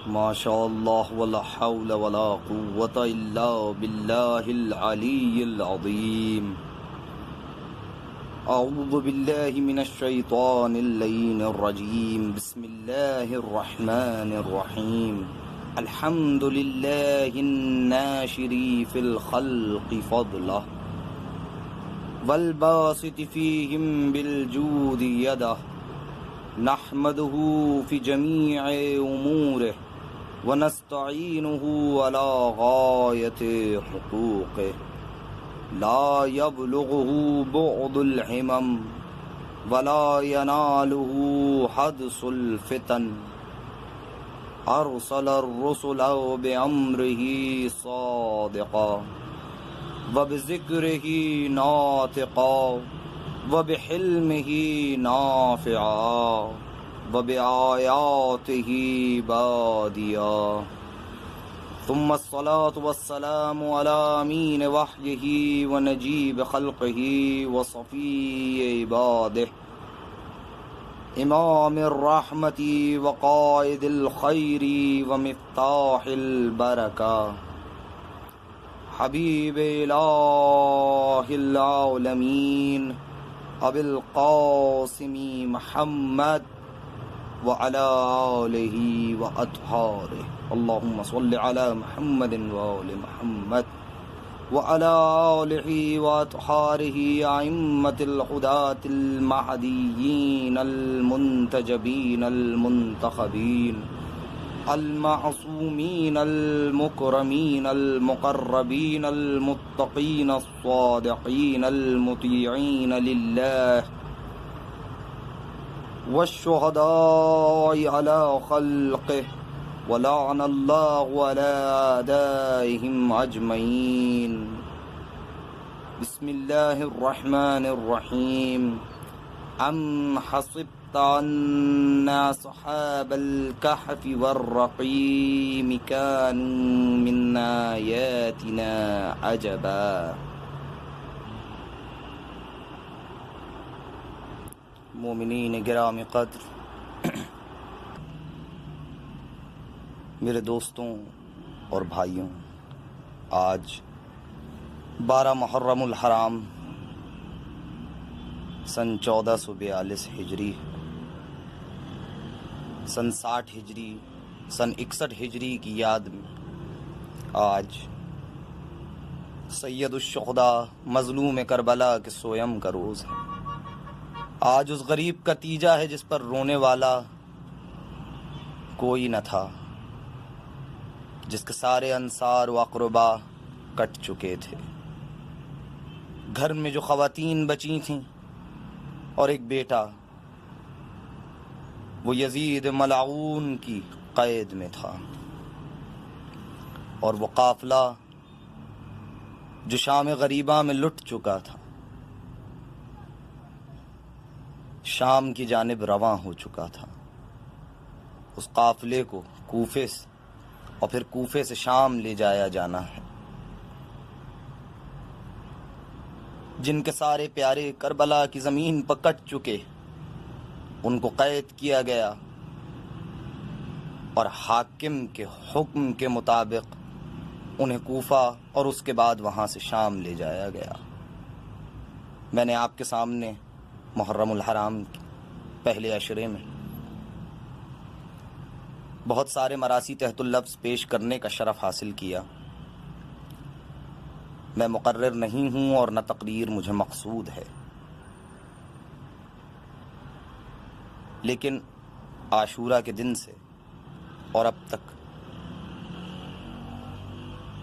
ما شاء اللہ ولا حول ولا قوة الا باللہ العلی العظیم. اعوذ باللہ من الشیطان اللعین الرجیم. بسم اللہ الرحمن الرحیم. الحمد للہ الناشر فی الخلق فضلہ والباسط فیہم بالجود یدہ نحمده في جميع أموره ونستعينه على غاية حقوقه لا يبلغه بعد الهمم ولا يناله حدث الفتن. أرسل الرسل بأمره صادقا وبذكره ناطقا وبحلمه نافعا وبآياته باديا. ثم الصلاة والسلام على أمين وحيه ونجيب خلقه وصفي عباده إمام الرحمة وقائد الخير ومفتاح البركة حبيب إله العالمين أبي القاسم محمد وعلى آله وأطهاره. اللهم صل على محمد وآل محمد وعلى آله وأطهاره أئمة الهداة المهديين المنتجبين المنتخبين المعصومين المكرمين المقربين المتقين الصادقين المطيعين لله والشهداء على خلقه ولعن الله على أعدائهم أجمعين. بسم الله الرحمن الرحيم. أم حسبت أن أصحاب الكهف والرقيم كانوا من آياتنا عجبا. مومنین گرامی قدر، میرے دوستوں اور بھائیوں، آج 12 محرم الحرام سن 1442 ہجری، سن 60 ہجری، سن 61 ہجری کی یاد میں آج سید الشہداء مظلوم کربلا کے سویم کا روز ہے. آج اس غریب کا تیجا ہے جس پر رونے والا کوئی نہ تھا، جس کے سارے انصار و اقربا کٹ چکے تھے. گھر میں جو خواتین بچی تھیں اور ایک بیٹا، وہ یزید ملعون کی قید میں تھا. اور وہ قافلہ جو شام غریبہ میں لٹ چکا تھا، شام کی جانب رواں ہو چکا تھا. اس قافلے کو کوفے سے اور پھر کوفے سے شام لے جایا جانا ہے. جن کے سارے پیارے کربلا کی زمین پر کٹ چکے، ان کو قید کیا گیا اور حاکم کے حکم کے مطابق انہیں کوفہ اور اس کے بعد وہاں سے شام لے جایا گیا. میں نے آپ کے سامنے محرم الحرام کے پہلے عشرے میں بہت سارے مراثی تحت اللفظ پیش کرنے کا شرف حاصل کیا. میں مقرر نہیں ہوں اور نہ تقریر مجھے مقصود ہے، لیکن عاشورہ کے دن سے اور اب تک،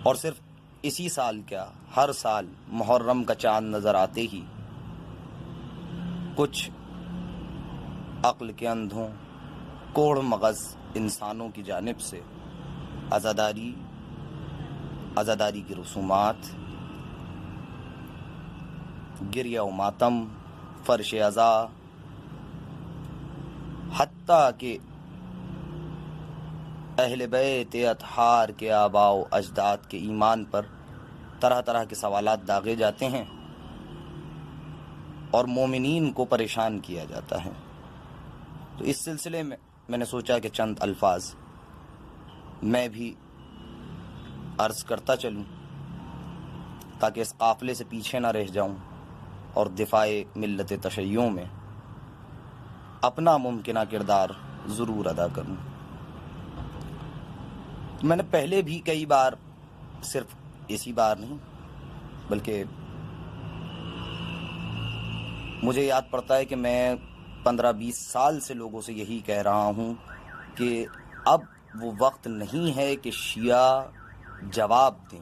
اور صرف اسی سال کیا، ہر سال محرم کا چاند نظر آتے ہی کچھ عقل کے اندھوں کوڑ مغز انسانوں کی جانب سے عزاداری کی رسومات، گریہ و ماتم، فرش عزا، حتیٰ کہ اہل بیت اطہار کے آباء و اجداد کے ایمان پر طرح طرح کے سوالات داغے جاتے ہیں اور مومنین کو پریشان کیا جاتا ہے. تو اس سلسلے میں میں نے سوچا کہ چند الفاظ میں بھی عرض کرتا چلوں تاکہ اس قافلے سے پیچھے نہ رہ جاؤں اور دفاع ملت تشیع میں اپنا ممکنہ کردار ضرور ادا کروں۔ میں نے پہلے بھی کئی بار، صرف اسی بار نہیں بلکہ مجھے یاد پڑتا ہے کہ میں 15-20 سال سے لوگوں سے یہی کہہ رہا ہوں کہ اب وہ وقت نہیں ہے کہ شیعہ جواب دیں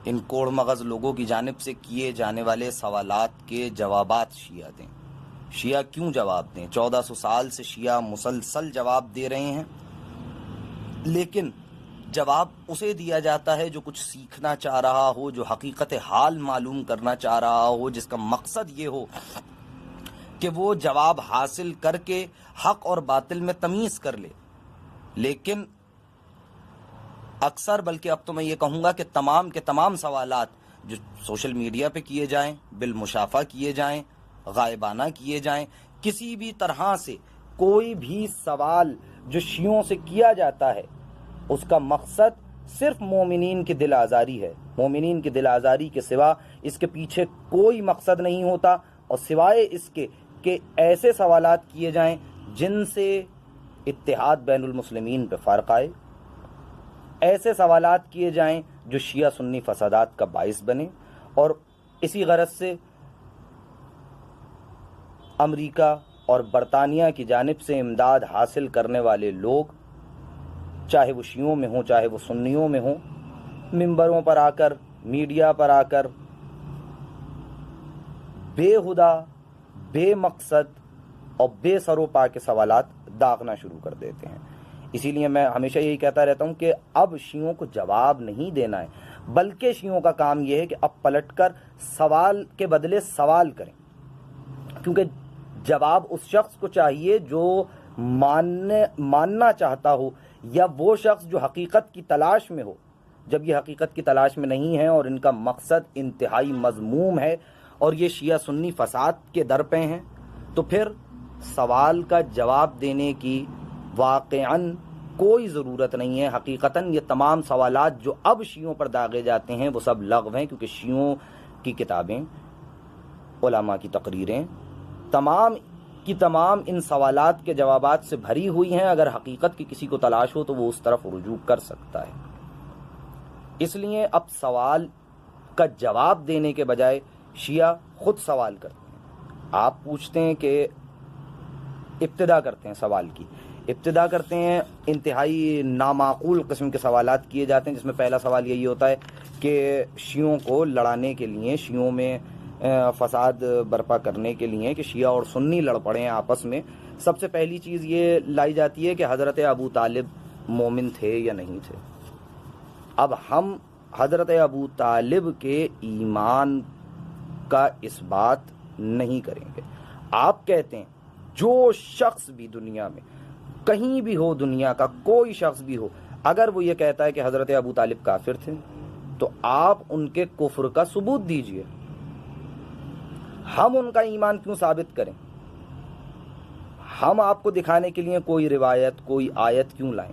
ان کوڑ مغز لوگوں کی جانب سے کیے جانے والے سوالات کے جوابات شیعہ دیں۔ شیعہ کیوں جواب دیں؟ 1400 سال سے شیعہ مسلسل جواب دے رہے ہیں، لیکن جواب اسے دیا جاتا ہے جو کچھ سیکھنا چاہ رہا ہو، جو حقیقت حال معلوم کرنا چاہ رہا ہو، جس کا مقصد یہ ہو کہ وہ جواب حاصل کر کے حق اور باطل میں تمیز کر لے۔ لیکن اکثر، بلکہ اب تو میں یہ کہوں گا کہ تمام کے تمام سوالات جو سوشل میڈیا پہ کیے جائیں، بالمشافہ کیے جائیں، غائبانہ کیے جائیں، کسی بھی طرح سے کوئی بھی سوال جو شیعوں سے کیا جاتا ہے اس کا مقصد صرف مومنین کی دل آزاری ہے۔ مومنین کی دل آزاری کے سوا اس کے پیچھے کوئی مقصد نہیں ہوتا، اور سوائے اس کے کہ ایسے سوالات کیے جائیں جن سے اتحاد بین المسلمین پہ فرق آئے، ایسے سوالات کیے جائیں جو شیعہ سنی فسادات کا باعث بنے، اور اسی غرض سے امریکہ اور برطانیہ کی جانب سے امداد حاصل کرنے والے لوگ، چاہے وہ شیعوں میں ہوں چاہے وہ سنیوں میں ہوں، ممبروں پر آ کر، میڈیا پر آ کر بے ہدہ، بے مقصد اور بے سر و پا کے سوالات داغنا شروع کر دیتے ہیں۔ اسی لیے میں ہمیشہ یہی کہتا رہتا ہوں کہ اب شیعوں کو جواب نہیں دینا ہے، بلکہ شیعوں کا کام یہ ہے کہ اب پلٹ کر سوال کے بدلے سوال کریں، کیونکہ جواب اس شخص کو چاہیے جو ماننا چاہتا ہو، یا وہ شخص جو حقیقت کی تلاش میں ہو۔ جب یہ حقیقت کی تلاش میں نہیں ہے اور ان کا مقصد انتہائی مذموم ہے اور یہ شیعہ سنی فساد کے در پہ ہیں، تو پھر سوال کا جواب دینے کی واقعاً کوئی ضرورت نہیں ہے۔ حقیقتاً یہ تمام سوالات جو اب شیعوں پر داغے جاتے ہیں وہ سب لغو ہیں، کیونکہ شیعوں کی کتابیں، علماء کی تقریریں، تمام کی تمام ان سوالات کے جوابات سے بھری ہوئی ہیں۔ اگر حقیقت کی کسی کو تلاش ہو تو وہ اس طرف رجوع کر سکتا ہے۔ اس لیے اب سوال کا جواب دینے کے بجائے شیعہ خود سوال کرتے ہیں۔ آپ پوچھتے ہیں کہ ابتدا کرتے ہیں سوال کی، ابتدا کرتے ہیں، انتہائی نامعقول قسم کے سوالات کیے جاتے ہیں، جس میں پہلا سوال یہی ہوتا ہے کہ شیعوں کو لڑانے کے لیے، شیعوں میں فساد برپا کرنے کے لیے کہ شیعہ اور سنی لڑ پڑے ہیں آپس میں، سب سے پہلی چیز یہ لائی جاتی ہے کہ حضرت ابو طالب مومن تھے یا نہیں تھے۔ اب ہم حضرت ابو طالب کے ایمان کا اس بات نہیں کریں گے۔ آپ کہتے ہیں جو شخص بھی دنیا میں کہیں بھی ہو، دنیا کا کوئی شخص بھی ہو، اگر وہ یہ کہتا ہے کہ حضرت ابو طالب کافر تھے تو آپ ان کے کفر کا ثبوت دیجئے۔ ہم ان کا ایمان کیوں ثابت کریں؟ ہم آپ کو دکھانے کے لیے کوئی روایت، کوئی آیت کیوں لائیں؟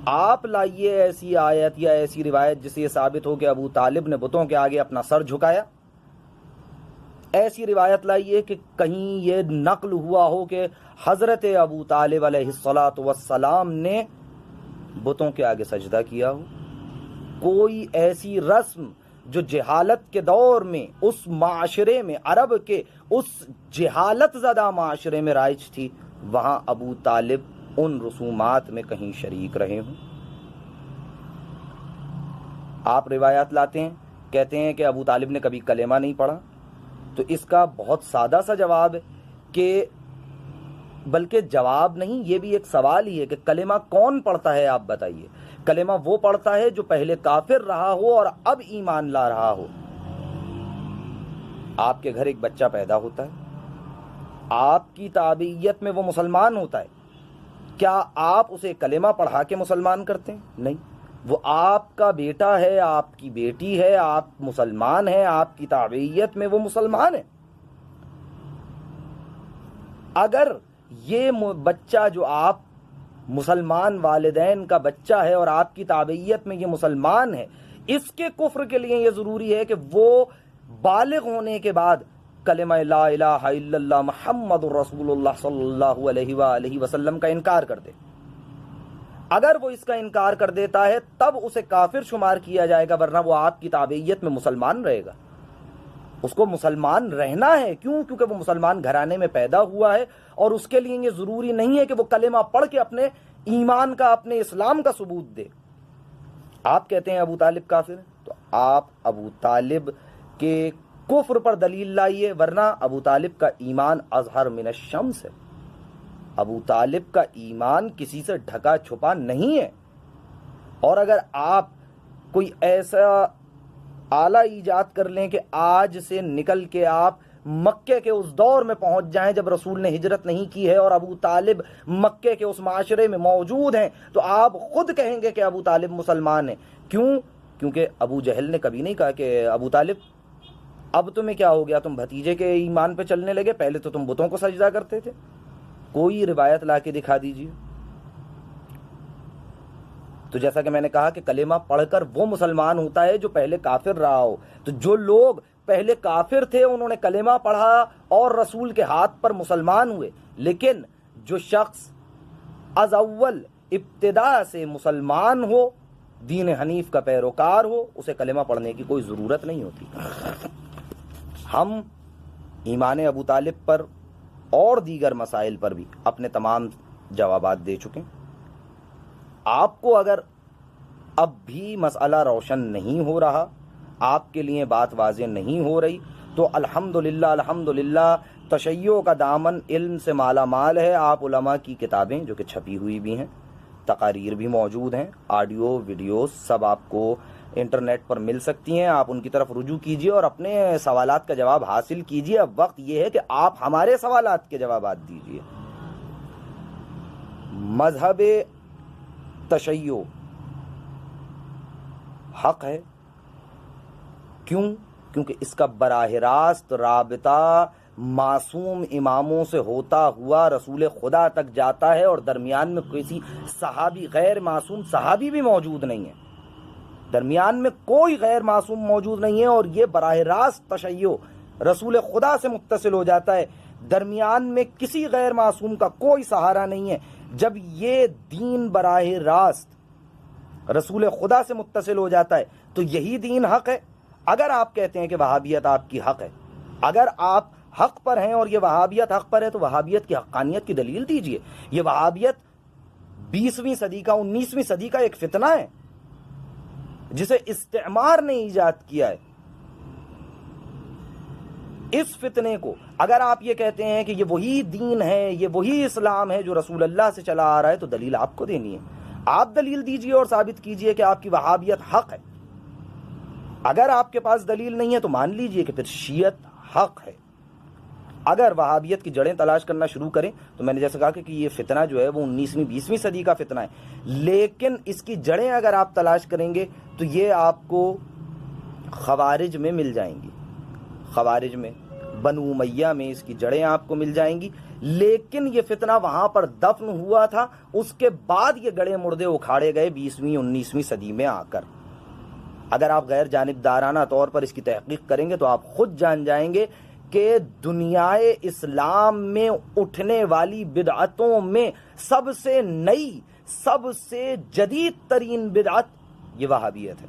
آپ لائیے ایسی آیت یا ایسی روایت جس سے یہ ثابت ہو کہ ابو طالب نے بتوں کے آگے اپنا سر جھکایا۔ ایسی روایت لائیے کہ کہیں یہ نقل ہوا ہو کہ حضرت ابو طالب علیہ الصلاۃ والسلام نے بتوں کے آگے سجدہ کیا ہو۔ کوئی ایسی رسم جو جہالت کے دور میں اس معاشرے میں، عرب کے اس جہالت زدہ معاشرے میں رائج تھی، وہاں ابو طالب ان رسومات میں کہیں شریک رہے ہوں۔ آپ روایات لاتے ہیں، کہتے ہیں کہ ابو طالب نے کبھی کلمہ نہیں پڑھا، تو اس کا بہت سادہ سا جواب ہے کہ، بلکہ جواب نہیں، یہ بھی ایک سوال ہی ہے کہ کلمہ کون پڑھتا ہے؟ آپ بتائیے۔ کلمہ وہ پڑھتا ہے جو پہلے کافر رہا ہو اور اب ایمان لا رہا ہو۔ آپ کے گھر ایک بچہ پیدا ہوتا ہے، آپ کی تابعیت میں وہ مسلمان ہوتا ہے، کیا آپ اسے کلمہ پڑھا کے مسلمان کرتے ہیں؟ نہیں، وہ آپ کا بیٹا ہے، آپ کی بیٹی ہے، آپ مسلمان ہیں، آپ کی تابعیت میں وہ مسلمان ہے۔ اگر یہ بچہ جو آپ مسلمان والدین کا بچہ ہے اور آپ کی تابعیت میں یہ مسلمان ہے، اس کے کفر کے لیے یہ ضروری ہے کہ وہ بالغ ہونے کے بعد کلمہ لا الہ الا اللہ محمد رسول اللہ صلی اللہ علیہ وآلہ وسلم کا انکار کر دے۔ اگر وہ اس کا انکار کر دیتا ہے تب اسے کافر شمار کیا جائے گا، ورنہ وہ آپ کی تابعیت میں مسلمان رہے گا۔ اس کو مسلمان رہنا ہے، کیوں؟ کیونکہ وہ مسلمان گھرانے میں پیدا ہوا ہے، اور اس کے لیے یہ ضروری نہیں ہے کہ وہ کلمہ پڑھ کے اپنے ایمان کا، اپنے اسلام کا ثبوت دے۔ آپ کہتے ہیں ابو طالب کافر ہے، تو آپ ابو طالب کے کفر پر دلیل لائیے، ورنہ ابو طالب کا ایمان اظہر من الشمس ہے۔ ابو طالب کا ایمان کسی سے ڈھکا چھپا نہیں ہے۔ اور اگر آپ کوئی ایسا آلہ ایجاد کر لیں کہ آج سے نکل کے آپ مکے کے اس دور میں پہنچ جائیں جب رسول نے ہجرت نہیں کی ہے اور ابو طالب مکے کے اس معاشرے میں موجود ہیں، تو آپ خود کہیں گے کہ ابو طالب مسلمان ہیں۔ کیوں؟ کیونکہ ابو جہل نے کبھی نہیں کہا کہ ابو طالب اب تمہیں کیا ہو گیا، تم بھتیجے کے ایمان پہ چلنے لگے، پہلے تو تم بتوں کو سجدہ کرتے تھے۔ کوئی روایت لا کے دکھا دیجیے۔ تو جیسا کہ میں نے کہا کہ کلمہ پڑھ کر وہ مسلمان ہوتا ہے جو پہلے کافر رہا ہو۔ تو جو لوگ پہلے کافر تھے انہوں نے کلمہ پڑھا اور رسول کے ہاتھ پر مسلمان ہوئے، لیکن جو شخص از اول ابتدا سے مسلمان ہو، دین حنیف کا پیروکار ہو، اسے کلمہ پڑھنے کی کوئی ضرورت نہیں ہوتی۔ ہم ایمان ابو طالب پر اور دیگر مسائل پر بھی اپنے تمام جوابات دے چکے۔ آپ کو اگر اب بھی مسئلہ روشن نہیں ہو رہا، آپ کے لیے بات واضح نہیں ہو رہی، تو الحمدللہ تشیع کا دامن علم سے مالا مال ہے۔ آپ علماء کی کتابیں جو کہ چھپی ہوئی بھی ہیں، تقاریر بھی موجود ہیں، آڈیو ویڈیوز سب آپ کو انٹرنیٹ پر مل سکتی ہیں۔ آپ ان کی طرف رجوع کیجئے اور اپنے سوالات کا جواب حاصل کیجئے۔ اب وقت یہ ہے کہ آپ ہمارے سوالات کے جوابات دیجئے۔ مذہب تشیع حق ہے، کیوں؟ کیونکہ اس کا براہ راست رابطہ معصوم اماموں سے ہوتا ہوا رسول خدا تک جاتا ہے، اور درمیان میں کسی صحابی، غیر معصوم صحابی بھی موجود نہیں ہے، درمیان میں کوئی غیر معصوم موجود نہیں ہے، اور یہ براہ راست تشیع رسول خدا سے متصل ہو جاتا ہے، درمیان میں کسی غیر معصوم کا کوئی سہارا نہیں ہے۔ جب یہ دین براہ راست رسول خدا سے متصل ہو جاتا ہے تو یہی دین حق ہے۔ اگر آپ کہتے ہیں کہ وہابیت آپ کی حق ہے، اگر آپ حق پر ہیں اور یہ وہابیت حق پر ہے، تو وہابیت کی حقانیت کی دلیل دیجئے۔ یہ وہابیت 20ویں صدی کا، 19ویں صدی کا ایک فتنہ ہے جسے استعمار نے ایجاد کیا ہے۔ اس فتنے کو اگر آپ یہ کہتے ہیں کہ یہ وہی دین ہے، یہ وہی اسلام ہے جو رسول اللہ سے چلا آ رہا ہے، تو دلیل آپ کو دینی ہے۔ آپ دلیل دیجئے اور ثابت کیجئے کہ آپ کی وہابیت حق ہے۔ اگر آپ کے پاس دلیل نہیں ہے تو مان لیجئے کہ پھر شیعت حق ہے۔ اگر وہابیت کی جڑیں تلاش کرنا شروع کریں تو میں نے جیسے کہا کہ یہ فتنہ جو ہے وہ 19ویں 20ویں صدی کا فتنہ ہے، لیکن اس کی جڑیں اگر آپ تلاش کریں گے تو یہ آپ کو خوارج میں مل جائیں گی، خوارج میں، بنو امیہ میں اس کی جڑیں آپ کو مل جائیں گی۔ لیکن یہ فتنہ وہاں پر دفن ہوا تھا، اس کے بعد یہ گڑے مردے اکھاڑے گئے 20ویں 19ویں صدی میں آ کر۔ اگر آپ غیر جانبدارانہ طور پر اس کی تحقیق کریں گے تو آپ خود جان جائیں گے کہ دنیائے اسلام میں اٹھنے والی بدعتوں میں سب سے نئی، سب سے جدید ترین بدعت یہ وہابیت ہے۔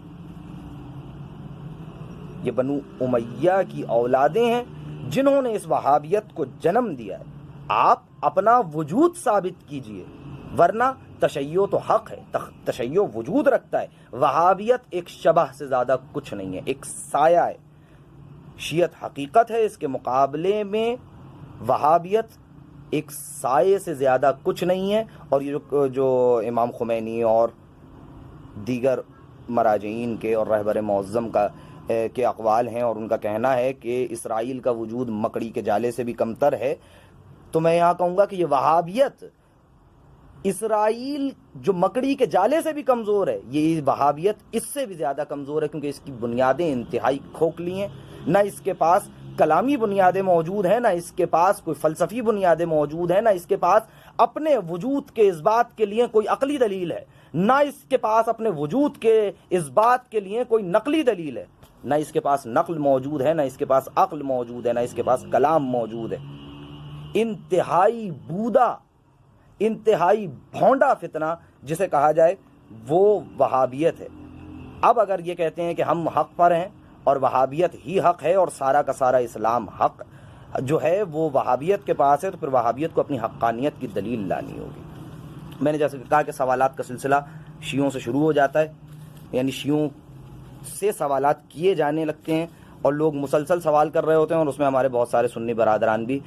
یہ بنو امیہ کی اولادیں ہیں جنہوں نے اس وہابیت کو جنم دیا ہے۔ آپ اپنا وجود ثابت کیجئے، ورنہ تشیع تو حق ہے، تشیع وجود رکھتا ہے، وہابیت ایک شبہ سے زیادہ کچھ نہیں ہے، ایک سایہ ہے۔ شیعت حقیقت ہے، اس کے مقابلے میں وہابیت ایک سائے سے زیادہ کچھ نہیں ہے۔ اور یہ جو امام خمینی اور دیگر مراجعین کے اور رہبر معظم کے اقوال ہیں، اور ان کا کہنا ہے کہ اسرائیل کا وجود مکڑی کے جالے سے بھی کمتر ہے، تو میں یہاں کہوں گا کہ یہ وہابیت اسرائیل جو مکڑی کے جالے سے بھی کمزور ہے، یہ وہابیت اس سے بھی زیادہ کمزور ہے، کیونکہ اس کی بنیادیں انتہائی کھوکھلی ہیں، نہ اس کے پاس کلامی بنیادیں موجود ہیں، نہ اس کے پاس کوئی فلسفی بنیادیں موجود ہیں، نہ اس کے پاس اپنے وجود کے اس بات کے لیے کوئی عقلی دلیل ہے، نہ اس کے پاس اپنے وجود کے اس بات کے لیے کوئی نقلی دلیل ہے، نہ اس کے پاس نقل موجود ہے، نہ اس کے پاس عقل موجود ہے، نہ اس کے پاس کلام موجود ہے۔ انتہائی بودا، انتہائی بھونڈا فتنہ جسے کہا جائے وہ وہابیت ہے۔ اب اگر یہ کہتے ہیں کہ ہم حق پر ہیں اور وہابیت ہی حق ہے اور سارا کا سارا اسلام حق جو ہے وہ وہابیت کے پاس ہے، تو پھر وہابیت کو اپنی حقانیت کی دلیل لانی ہوگی۔ میں نے جیسے کہا کہ سوالات کا سلسلہ شیعوں سے شروع ہو جاتا ہے، یعنی شیعوں سے سوالات کیے جانے لگتے ہیں اور لوگ مسلسل سوال کر رہے ہوتے ہیں، اور اس میں ہمارے بہت سارے سنی برادران بھی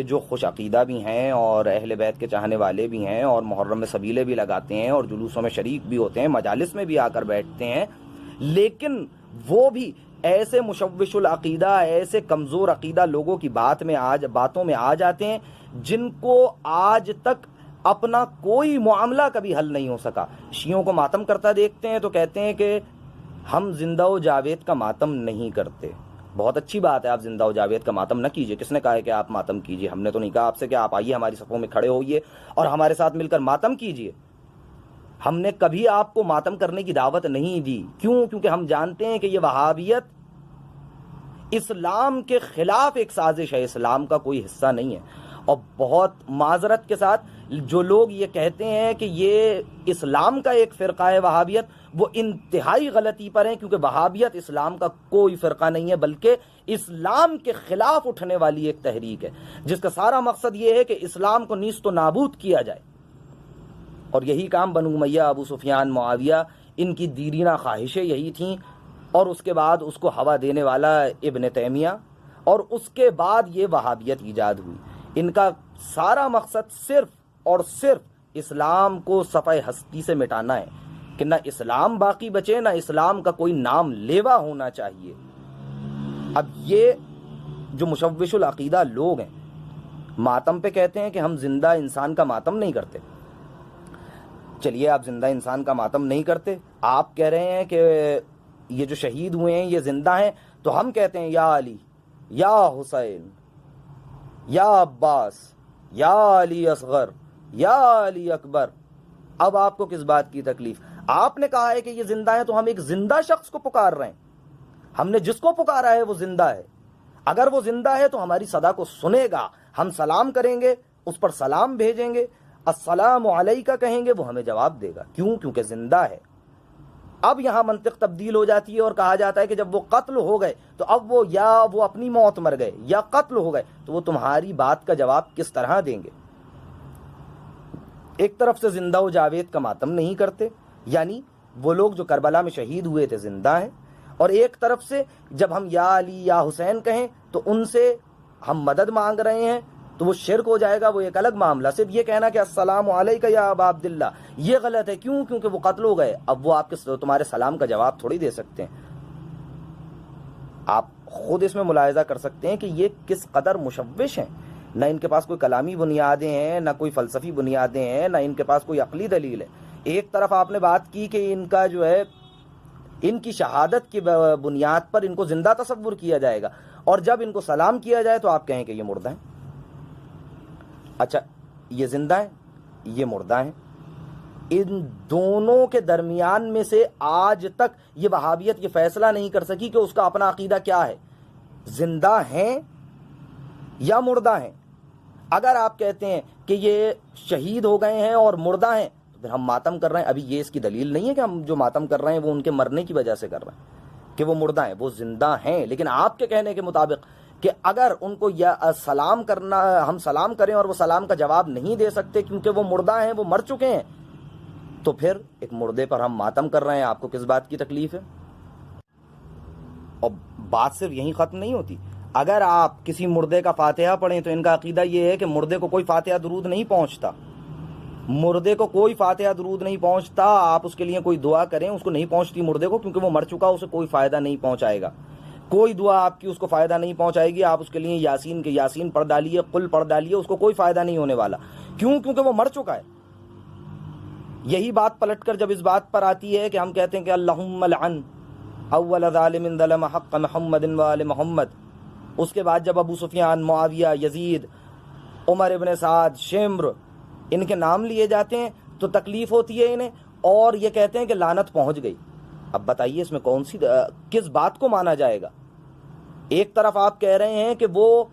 جو خوش عقیدہ بھی ہیں اور اہل بیت کے چاہنے والے بھی ہیں اور محرم میں سبیلے بھی لگاتے ہیں اور جلوسوں میں شریک بھی ہوتے ہیں، مجالس میں بھی آ کر بیٹھتے ہیں، لیکن وہ بھی ایسے مشوش العقیدہ، ایسے کمزور عقیدہ لوگوں کی باتوں میں آ جاتے ہیں جن کو آج تک اپنا کوئی معاملہ کبھی حل نہیں ہو سکا۔ شیعوں کو ماتم کرتا دیکھتے ہیں تو کہتے ہیں کہ ہم زندہ و جاوید کا ماتم نہیں کرتے۔ بہت اچھی بات ہے، آپ زندہ و جاوید کا ماتم نہ کیجئے، کس نے کہا ہے کہ آپ ماتم کیجئے؟ ہم نے تو نہیں کہا آپ سے کہ آپ آئیے ہماری صفوں میں کھڑے ہوئیے اور ہمارے ساتھ مل کر ماتم کیجئے۔ ہم نے کبھی آپ کو ماتم کرنے کی دعوت نہیں دی۔ کیوں؟ کیونکہ ہم جانتے ہیں کہ یہ وہابیت اسلام کے خلاف ایک سازش ہے، اسلام کا کوئی حصہ نہیں ہے۔ اور بہت معذرت کے ساتھ جو لوگ یہ کہتے ہیں کہ یہ اسلام کا ایک فرقہ ہے وہابیت، وہ انتہائی غلطی پر ہیں، کیونکہ وہابیت اسلام کا کوئی فرقہ نہیں ہے، بلکہ اسلام کے خلاف اٹھنے والی ایک تحریک ہے، جس کا سارا مقصد یہ ہے کہ اسلام کو نیست و نابود کیا جائے۔ اور یہی کام بنو امیہ، ابو سفیان، معاویہ، ان کی دیرینہ خواہشیں یہی تھیں، اور اس کے بعد اس کو ہوا دینے والا ابن تیمیہ، اور اس کے بعد یہ وہابیت ایجاد ہوئی۔ ان کا سارا مقصد صرف اور صرف اسلام کو صفحہ ہستی سے مٹانا ہے، کہ نہ اسلام باقی بچے، نہ اسلام کا کوئی نام لیوا ہونا چاہیے۔ اب یہ جو مشوش العقیدہ لوگ ہیں، ماتم پہ کہتے ہیں کہ ہم زندہ انسان کا ماتم نہیں کرتے۔ چلیے، آپ زندہ انسان کا ماتم نہیں کرتے، آپ کہہ رہے ہیں کہ یہ جو شہید ہوئے ہیں یہ زندہ ہیں، تو ہم کہتے ہیں یا علی، یا حسین، یا عباس، یا علی اصغر، یا علی اکبر۔ اب آپ کو کس بات کی تکلیف؟ آپ نے کہا ہے کہ یہ زندہ ہیں، تو ہم ایک زندہ شخص کو پکار رہے ہیں۔ ہم نے جس کو پکارا ہے وہ زندہ ہے۔ اگر وہ زندہ ہے تو ہماری صدا کو سنے گا، ہم سلام کریں گے، اس پر سلام بھیجیں گے، السلام علیکہ کہیں گے، وہ ہمیں جواب دے گا۔ کیوں؟ کیونکہ زندہ ہے۔ اب یہاں منطق تبدیل ہو جاتی ہے اور کہا جاتا ہے کہ جب وہ قتل ہو گئے تو اب وہ اپنی موت مر گئے یا قتل ہو گئے، تو وہ تمہاری بات کا جواب کس طرح دیں گے؟ ایک طرف سے زندہ و جاوید کا ماتم نہیں کرتے، یعنی وہ لوگ جو کربلا میں شہید ہوئے تھے زندہ ہیں، اور ایک طرف سے جب ہم یا علی یا حسین کہیں تو ان سے ہم مدد مانگ رہے ہیں، تو وہ شرک ہو جائے گا، وہ ایک الگ معاملہ۔ صرف یہ کہنا کہ السلام علیکہ یا ابا عبداللہ، یہ غلط ہے۔ کیوں؟ کیونکہ وہ قتل ہو گئے۔ اب وہ آپ کے تمہارے سلام کا جواب تھوڑی دے سکتے ہیں۔ آپ خود اس میں ملاحظہ کر سکتے ہیں کہ یہ کس قدر مشوش ہیں۔ نہ ان کے پاس کوئی کلامی بنیادیں ہیں، نہ کوئی فلسفی بنیادیں ہیں، نہ ان کے پاس کوئی عقلی دلیل ہے۔ ایک طرف آپ نے بات کی کہ ان کا جو ہے ان کی شہادت کی بنیاد پر ان کو زندہ تصور کیا جائے گا، اور جب ان کو سلام کیا جائے تو آپ کہیں کہ یہ مردہ ہیں۔ اچھا، یہ زندہ ہیں، یہ مردہ ہیں، ان دونوں کے درمیان میں سے آج تک یہ وہابیت یہ فیصلہ نہیں کر سکی کہ اس کا اپنا عقیدہ کیا ہے، زندہ ہیں یا مردہ ہیں۔ اگر آپ کہتے ہیں کہ یہ شہید ہو گئے ہیں اور مردہ ہیں، تو پھر ہم ماتم کر رہے ہیں۔ ابھی یہ اس کی دلیل نہیں ہے کہ ہم جو ماتم کر رہے ہیں وہ ان کے مرنے کی وجہ سے کر رہے ہیں کہ وہ مردہ ہیں، وہ زندہ ہیں۔ لیکن آپ کے کہنے کے مطابق کہ اگر ان کو سلام کرنا، ہم سلام کریں اور وہ سلام کا جواب نہیں دے سکتے کیونکہ وہ مردہ ہیں، وہ مر چکے ہیں، تو پھر ایک مردے پر ہم ماتم کر رہے ہیں۔ آپ کو کس بات کی تکلیف ہے؟ اور بات صرف یہیں ختم نہیں ہوتی۔ اگر آپ کسی مردے کا فاتحہ پڑھیں تو ان کا عقیدہ یہ ہے کہ مردے کو کوئی فاتحہ درود نہیں پہنچتا، مردے کو کوئی فاتحہ درود نہیں پہنچتا۔ آپ اس کے لیے کوئی دعا کریں، اس کو نہیں پہنچتی مردے کو، کیونکہ وہ مر چکا، اسے کوئی فائدہ نہیں پہنچائے گا۔ کوئی دعا آپ کی اس کو فائدہ نہیں پہنچائے گی۔ آپ اس کے لیے یاسین پڑھ ڈالیے، قل پڑھ ڈالیے، اس کو کوئی فائدہ نہیں ہونے والا۔ کیوں؟ کیونکہ وہ مر چکا ہے۔ یہی بات پلٹ کر جب اس بات پر آتی ہے کہ ہم کہتے ہیں کہ اللہم لعن اول ظالم ظلم حق محمد و آل محمد، اس کے بعد جب ابو سفیان، معاویہ، یزید، عمر ابن سعد، شمر ان کے نام لیے جاتے ہیں تو تکلیف ہوتی ہے انہیں، اور یہ کہتے ہیں کہ لعنت پہنچ گئی۔ اب بتائیے اس میں کون سی کس بات کو مانا جائے گا؟ ایک طرف آپ کہہ رہے ہیں کہ وہ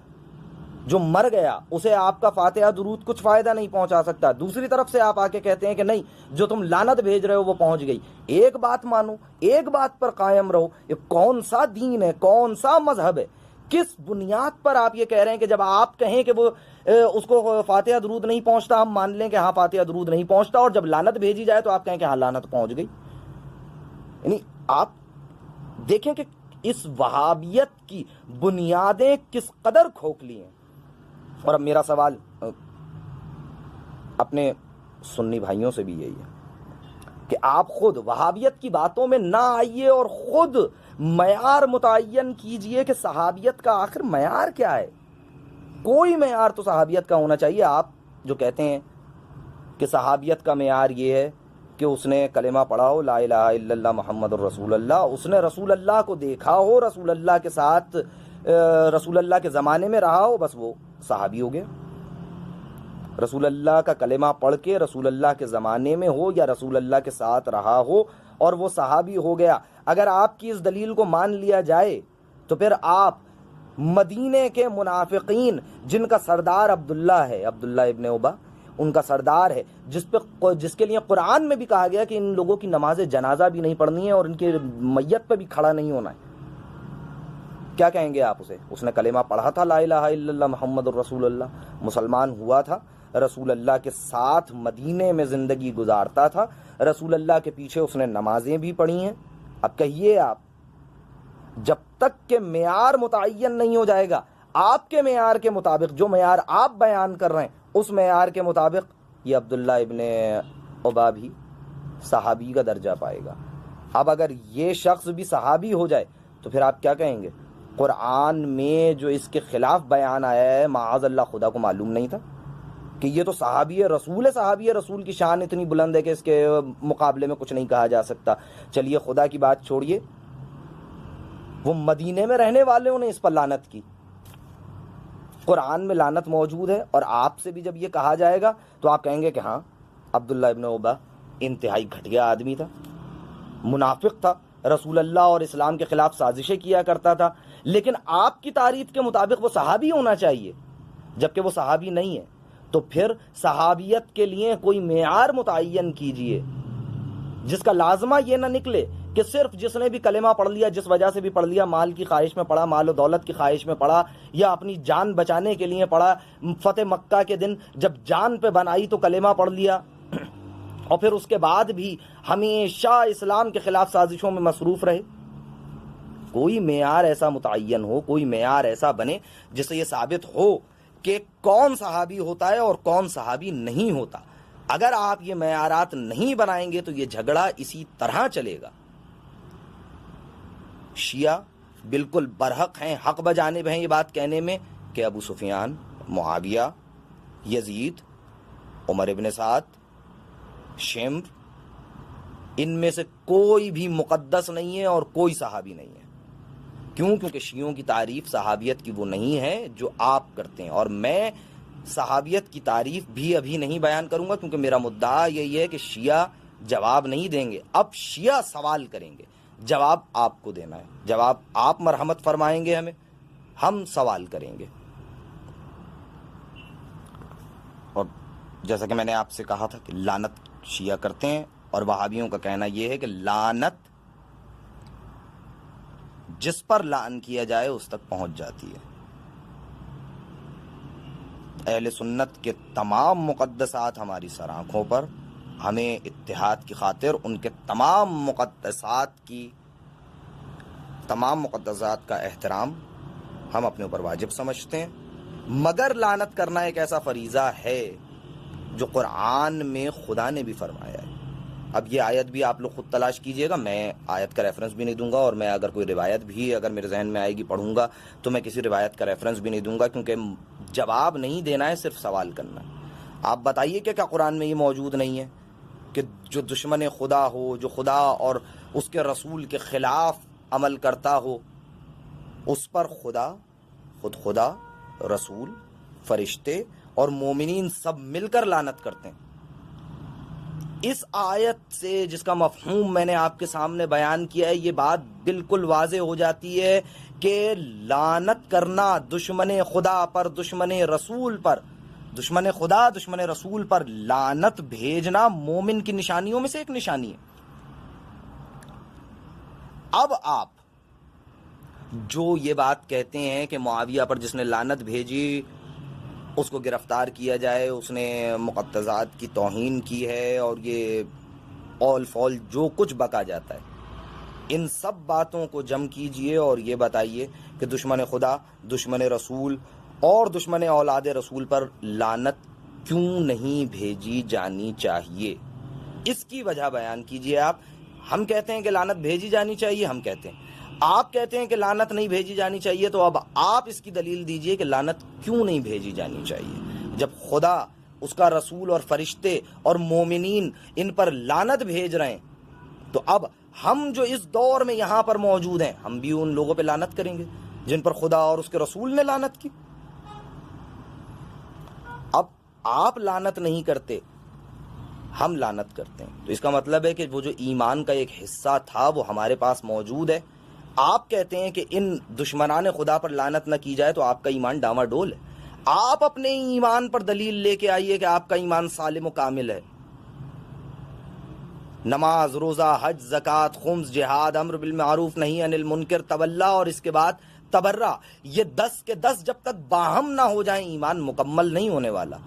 جو مر گیا اسے آپ کا فاتحہ درود کچھ فائدہ نہیں پہنچا سکتا، دوسری طرف سے آپ آ کے کہتے ہیں کہ نہیں، جو تم لعنت بھیج رہے ہو وہ پہنچ گئی۔ ایک بات مانو، ایک بات پر قائم رہو۔ یہ کون سا دین ہے، کون سا مذہب ہے؟ کس بنیاد پر آپ یہ کہہ رہے ہیں کہ جب آپ کہیں کہ وہ اس کو فاتحہ درود نہیں پہنچتا، ہم مان لیں کہ ہاں فاتحہ درود نہیں پہنچتا، اور جب لعنت بھیجی جائے تو آپ کہیں کہ ہاں لعنت پہنچ گئی؟ یعنی آپ دیکھیں کہ اس وہابیت کی بنیادیں کس قدر کھوکھلی ہیں۔ اور اب میرا سوال اپنے سنی بھائیوں سے بھی یہی ہے کہ آپ خود وہابیت کی باتوں میں نہ آئیے اور خود معیار متعین کیجئے کہ صحابیت کا آخر معیار کیا ہے۔ کوئی معیار تو صحابیت کا ہونا چاہیے۔ آپ جو کہتے ہیں کہ صحابیت کا معیار یہ ہے کہ اس نے کلمہ پڑھا ہو لا الہ الا اللہ محمد الرسول اللہ، اس نے رسول اللہ کو دیکھا ہو، رسول اللہ کے ساتھ رسول اللہ کے زمانے میں رہا ہو، بس وہ صحابی ہو گیا۔ رسول اللہ کا کلمہ پڑھ کے رسول اللہ کے زمانے میں ہو یا رسول اللہ کے ساتھ رہا ہو اور وہ صحابی ہو گیا۔ اگر آپ کی اس دلیل کو مان لیا جائے تو پھر آپ مدینے کے منافقین جن کا سردار عبداللہ ہے، عبداللہ ابن ابا ان کا سردار ہے، جس کے لیے قرآن میں بھی کہا گیا کہ ان لوگوں کی نماز جنازہ بھی نہیں پڑھنی ہے اور ان کی میت پہ بھی کھڑا نہیں ہونا ہے، کیا کہیں گے آپ اسے؟ اس نے کلمہ پڑھا تھا لا الہ الا اللہ محمد الرسول اللہ، مسلمان ہوا تھا، رسول اللہ کے ساتھ مدینے میں زندگی گزارتا تھا، رسول اللہ کے پیچھے اس نے نمازیں بھی پڑھی ہیں۔ اب کہیے آپ، جب تک کہ معیار متعین نہیں ہو جائے گا آپ کے معیار کے مطابق، جو معیار آپ بیان کر رہے ہیں اس معیار کے مطابق، یہ عبداللہ ابن ابا بھی صحابی کا درجہ پائے گا۔ اب اگر یہ شخص بھی صحابی ہو جائے تو پھر آپ کیا کہیں گے؟ قرآن میں جو اس کے خلاف بیان آیا ہے، معاذ اللہ خدا کو معلوم نہیں تھا کہ یہ تو صحابی ہے، رسول ہے، صحابی ہے، رسول کی شان اتنی بلند ہے کہ اس کے مقابلے میں کچھ نہیں کہا جا سکتا۔ چلیے خدا کی بات چھوڑیے، وہ مدینے میں رہنے والوں نے اس پر لعنت کی، قرآن میں لعنت موجود ہے، اور آپ سے بھی جب یہ کہا جائے گا تو آپ کہیں گے کہ ہاں عبداللہ ابن ابا انتہائی گھٹیا آدمی تھا، منافق تھا، رسول اللہ اور اسلام کے خلاف سازشیں کیا کرتا تھا، لیکن آپ کی تعریف کے مطابق وہ صحابی ہونا چاہیے، جبکہ وہ صحابی نہیں ہے۔ تو پھر صحابیت کے لیے کوئی معیار متعین کیجئے جس کا لازمہ یہ نہ نکلے کہ صرف جس نے بھی کلمہ پڑھ لیا، جس وجہ سے بھی پڑھ لیا، مال کی خواہش میں پڑھا، مال و دولت کی خواہش میں پڑھا، یا اپنی جان بچانے کے لیے پڑھا، فتح مکہ کے دن جب جان پہ بنائی تو کلمہ پڑھ لیا، اور پھر اس کے بعد بھی ہمیشہ اسلام کے خلاف سازشوں میں مصروف رہے۔ کوئی معیار ایسا متعین ہو، کوئی معیار ایسا بنے جس سے یہ ثابت ہو کہ کون صحابی ہوتا ہے اور کون صحابی نہیں ہوتا۔ اگر آپ یہ معیارات نہیں بنائیں گے تو یہ جھگڑا اسی طرح چلے گا۔ شیعہ بالکل برحق ہیں، حق بجانب ہیں یہ بات کہنے میں کہ ابو سفیان، معاویہ، یزید، عمر ابن سعد، شمر، ان میں سے کوئی بھی مقدس نہیں ہے اور کوئی صحابی نہیں ہے۔ کیوں؟ کیونکہ شیعوں کی تعریف صحابیت کی وہ نہیں ہے جو آپ کرتے ہیں، اور میں صحابیت کی تعریف بھی ابھی نہیں بیان کروں گا کیونکہ میرا مدعا یہی ہے کہ شیعہ جواب نہیں دیں گے، اب شیعہ سوال کریں گے، جواب آپ کو دینا ہے، جواب آپ مرحمت فرمائیں گے ہمیں، ہم سوال کریں گے۔ اور جیسا کہ میں نے آپ سے کہا تھا کہ لعنت شیعہ کرتے ہیں، اور وہابیوں کا کہنا یہ ہے کہ لعنت جس پر لعن کیا جائے اس تک پہنچ جاتی ہے۔ اہل سنت کے تمام مقدسات ہماری سر آنکھوں پر، ہمیں اتحاد کی خاطر ان کے تمام مقدسات کا احترام ہم اپنے اوپر واجب سمجھتے ہیں، مگر لعنت کرنا ایک ایسا فریضہ ہے جو قرآن میں خدا نے بھی فرمایا ہے۔ اب یہ آیت بھی آپ لوگ خود تلاش کیجئے گا، میں آیت کا ریفرنس بھی نہیں دوں گا، اور میں اگر کوئی روایت بھی اگر میرے ذہن میں آئے گی پڑھوں گا تو میں کسی روایت کا ریفرنس بھی نہیں دوں گا، کیونکہ جواب نہیں دینا ہے، صرف سوال کرنا ہے۔ آپ بتائیے کہ کیا قرآن میں یہ موجود نہیں ہے کہ جو دشمن خدا ہو، جو خدا اور اس کے رسول کے خلاف عمل کرتا ہو، اس پر خدا، خدا، رسول، فرشتے اور مومنین سب مل کر لعنت کرتے ہیں۔ اس آیت سے جس کا مفہوم میں نے آپ کے سامنے بیان کیا ہے، یہ بات بالکل واضح ہو جاتی ہے کہ لعنت کرنا دشمن خدا پر، دشمن رسول پر، دشمن خدا دشمن رسول پر لعنت بھیجنا مومن کی نشانیوں میں سے ایک نشانی ہے۔ اب آپ جو یہ بات کہتے ہیں کہ معاویہ پر جس نے لعنت بھیجی اس کو گرفتار کیا جائے، اس نے مقدسات کی توہین کی ہے، اور یہ اول فول جو کچھ بکا جاتا ہے، ان سب باتوں کو جمع کیجئے اور یہ بتائیے کہ دشمن خدا، دشمن رسول اور دشمن اولاد رسول پر لعنت کیوں نہیں بھیجی جانی چاہیے؟ اس کی وجہ بیان کیجئے آپ۔ ہم کہتے ہیں کہ لعنت بھیجی جانی چاہیے، ہم کہتے ہیں، آپ کہتے ہیں کہ لعنت نہیں بھیجی جانی چاہیے، تو اب آپ اس کی دلیل دیجئے کہ لعنت کیوں نہیں بھیجی جانی چاہیے؟ جب خدا، اس کا رسول اور فرشتے اور مومنین ان پر لعنت بھیج رہے ہیں، تو اب ہم جو اس دور میں یہاں پر موجود ہیں، ہم بھی ان لوگوں پہ لعنت کریں گے جن پر خدا اور اس کے رسول نے لعنت کی۔ اب آپ لعنت نہیں کرتے، ہم لعنت کرتے ہیں، تو اس کا مطلب ہے کہ وہ جو ایمان کا ایک حصہ تھا وہ ہمارے پاس موجود ہے۔ آپ کہتے ہیں کہ ان دشمنان خدا پر لعنت نہ کی جائے تو آپ کا ایمان ڈاواڈول ہے۔ آپ اپنے ایمان پر دلیل لے کے آئیے کہ آپ کا ایمان سالم و کامل ہے۔ نماز، روزہ، حج، زکوٰۃ، خمس، جہاد، امر بالمعروف، نہی عن المنکر، تولا اور اس کے بعد تبرہ، یہ 10 کے 10 جب تک باہم نہ ہو جائیں ایمان مکمل نہیں ہونے والا،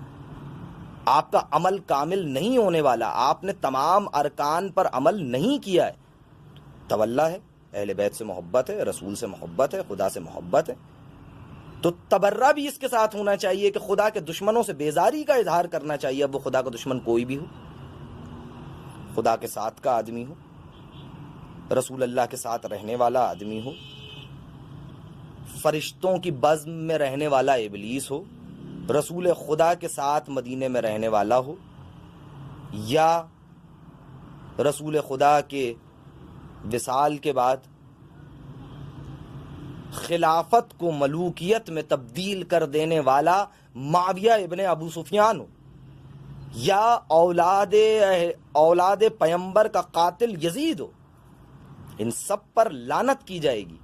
آپ کا عمل کامل نہیں ہونے والا، آپ نے تمام ارکان پر عمل نہیں کیا ہے۔ تولا ہے، اہل بیت سے محبت ہے، رسول سے محبت ہے، خدا سے محبت ہے، تو تبرہ بھی اس کے ساتھ ہونا چاہیے کہ خدا کے دشمنوں سے بیزاری کا اظہار کرنا چاہیے، اب وہ خدا کا دشمن کوئی بھی ہو، خدا کے ساتھ کا آدمی ہو، رسول اللہ کے ساتھ رہنے والا آدمی ہو، فرشتوں کی بزم میں رہنے والا ابلیس ہو، رسول خدا کے ساتھ مدینے میں رہنے والا ہو، یا رسول خدا کے وصال کے بعد خلافت کو ملوکیت میں تبدیل کر دینے والا معاویہ ابن ابو سفیان ہو، یا اولاد پیمبر کا قاتل یزید ہو، ان سب پر لعنت کی جائے گی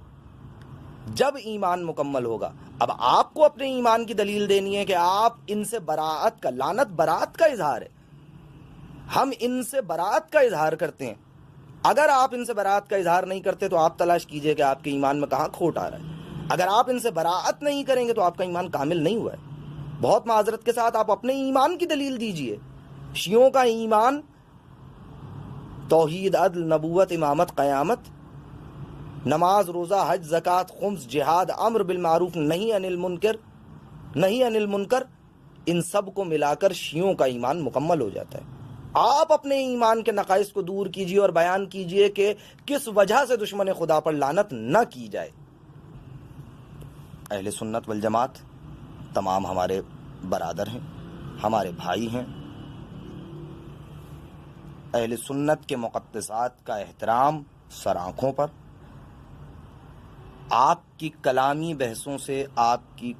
جب ایمان مکمل ہوگا۔ اب آپ کو اپنے ایمان کی دلیل دینی ہے کہ آپ ان سے براءت کا، لعنت براءت کا اظہار ہے، ہم ان سے براءت کا اظہار کرتے ہیں۔ اگر آپ ان سے براءت کا اظہار نہیں کرتے تو آپ تلاش کیجئے کہ آپ کے ایمان میں کہاں کھوٹ آ رہا ہے۔ اگر آپ ان سے براءت نہیں کریں گے تو آپ کا ایمان کامل نہیں ہوا ہے۔ بہت معذرت کے ساتھ آپ اپنے ایمان کی دلیل دیجئے۔ شیعوں کا ایمان توحید، عدل، نبوت، امامت، قیامت، نماز، روزہ، حج، زکوٰۃ، خمس، جہاد، امر بالمعروف، نہی عن المنکر، ان سب کو ملا کر شیعوں کا ایمان مکمل ہو جاتا ہے۔ آپ اپنے ایمان کے نقائص کو دور کیجئے اور بیان کیجئے کہ کس وجہ سے دشمن خدا پر لعنت نہ کی جائے۔ اہل سنت والجماعت تمام ہمارے برادر ہیں، ہمارے بھائی ہیں۔ اہل سنت کے مقدسات کا احترام سر آنکھوں پر، آپ کی کلامی بحثوں سے، آپ کی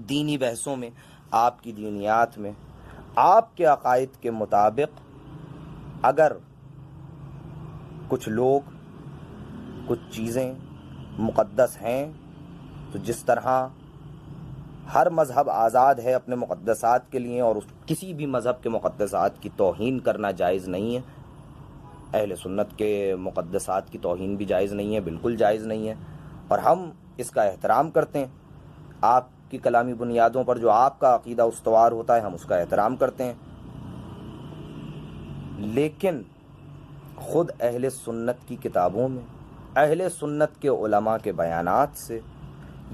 دینی بحثوں میں، آپ کی دینیات میں، آپ کے عقائد کے مطابق اگر کچھ لوگ، کچھ چیزیں مقدس ہیں تو جس طرح ہر مذہب آزاد ہے اپنے مقدسات کے لیے، اور کسی بھی مذہب کے مقدسات کی توہین کرنا جائز نہیں ہے، اہل سنت کے مقدسات کی توہین بھی جائز نہیں ہے، بالکل جائز نہیں ہے، اور ہم اس کا احترام کرتے ہیں۔ آپ کی کلامی بنیادوں پر جو آپ کا عقیدہ استوار ہوتا ہے ہم اس کا احترام کرتے ہیں، لیکن خود اہل سنت کی کتابوں میں، اہل سنت کے علماء کے بیانات سے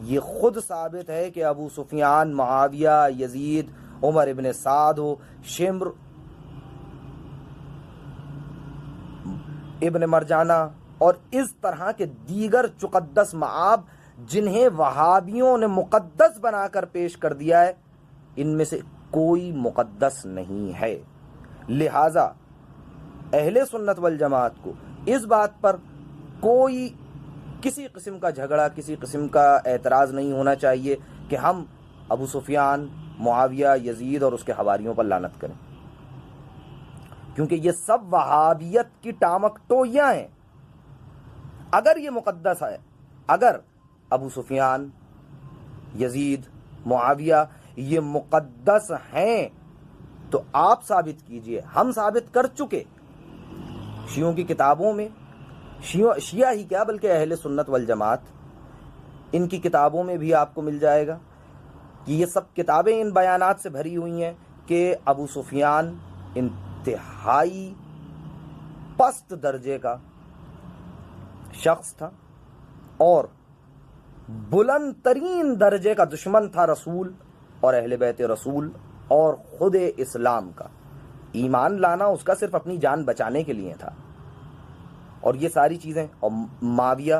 یہ خود ثابت ہے کہ ابو سفیان، معاویہ، یزید، عمر ابن سعد ہو، شمر ابن مرجانہ اور اس طرح کے دیگر چقدس معاب جنہیں وہابیوں نے مقدس بنا کر پیش کر دیا ہے، ان میں سے کوئی مقدس نہیں ہے۔ لہذا اہل سنت والجماعت کو اس بات پر کسی قسم کا جھگڑا، کسی قسم کا اعتراض نہیں ہونا چاہیے کہ ہم ابو سفیان، معاویہ، یزید اور اس کے حواریوں پر لعنت کریں، کیونکہ یہ سب وہابیت کی ٹامک ٹوئیاں ہیں۔ اگر یہ مقدس ہے، اگر ابو سفیان، یزید، معاویہ یہ مقدس ہیں تو آپ ثابت کیجئے۔ ہم ثابت کر چکے، شیعوں کی کتابوں میں، شیعہ ہی کیا بلکہ اہل سنت والجماعت، ان کی کتابوں میں بھی آپ کو مل جائے گا کہ یہ سب کتابیں ان بیانات سے بھری ہوئی ہیں کہ ابو سفیان انتہائی پست درجے کا شخص تھا اور بلند ترین درجے کا دشمن تھا رسول اور اہل بیت رسول اور خود اسلام کا۔ ایمان لانا اس کا صرف اپنی جان بچانے کے لیے تھا، اور یہ ساری چیزیں، اور معاویہ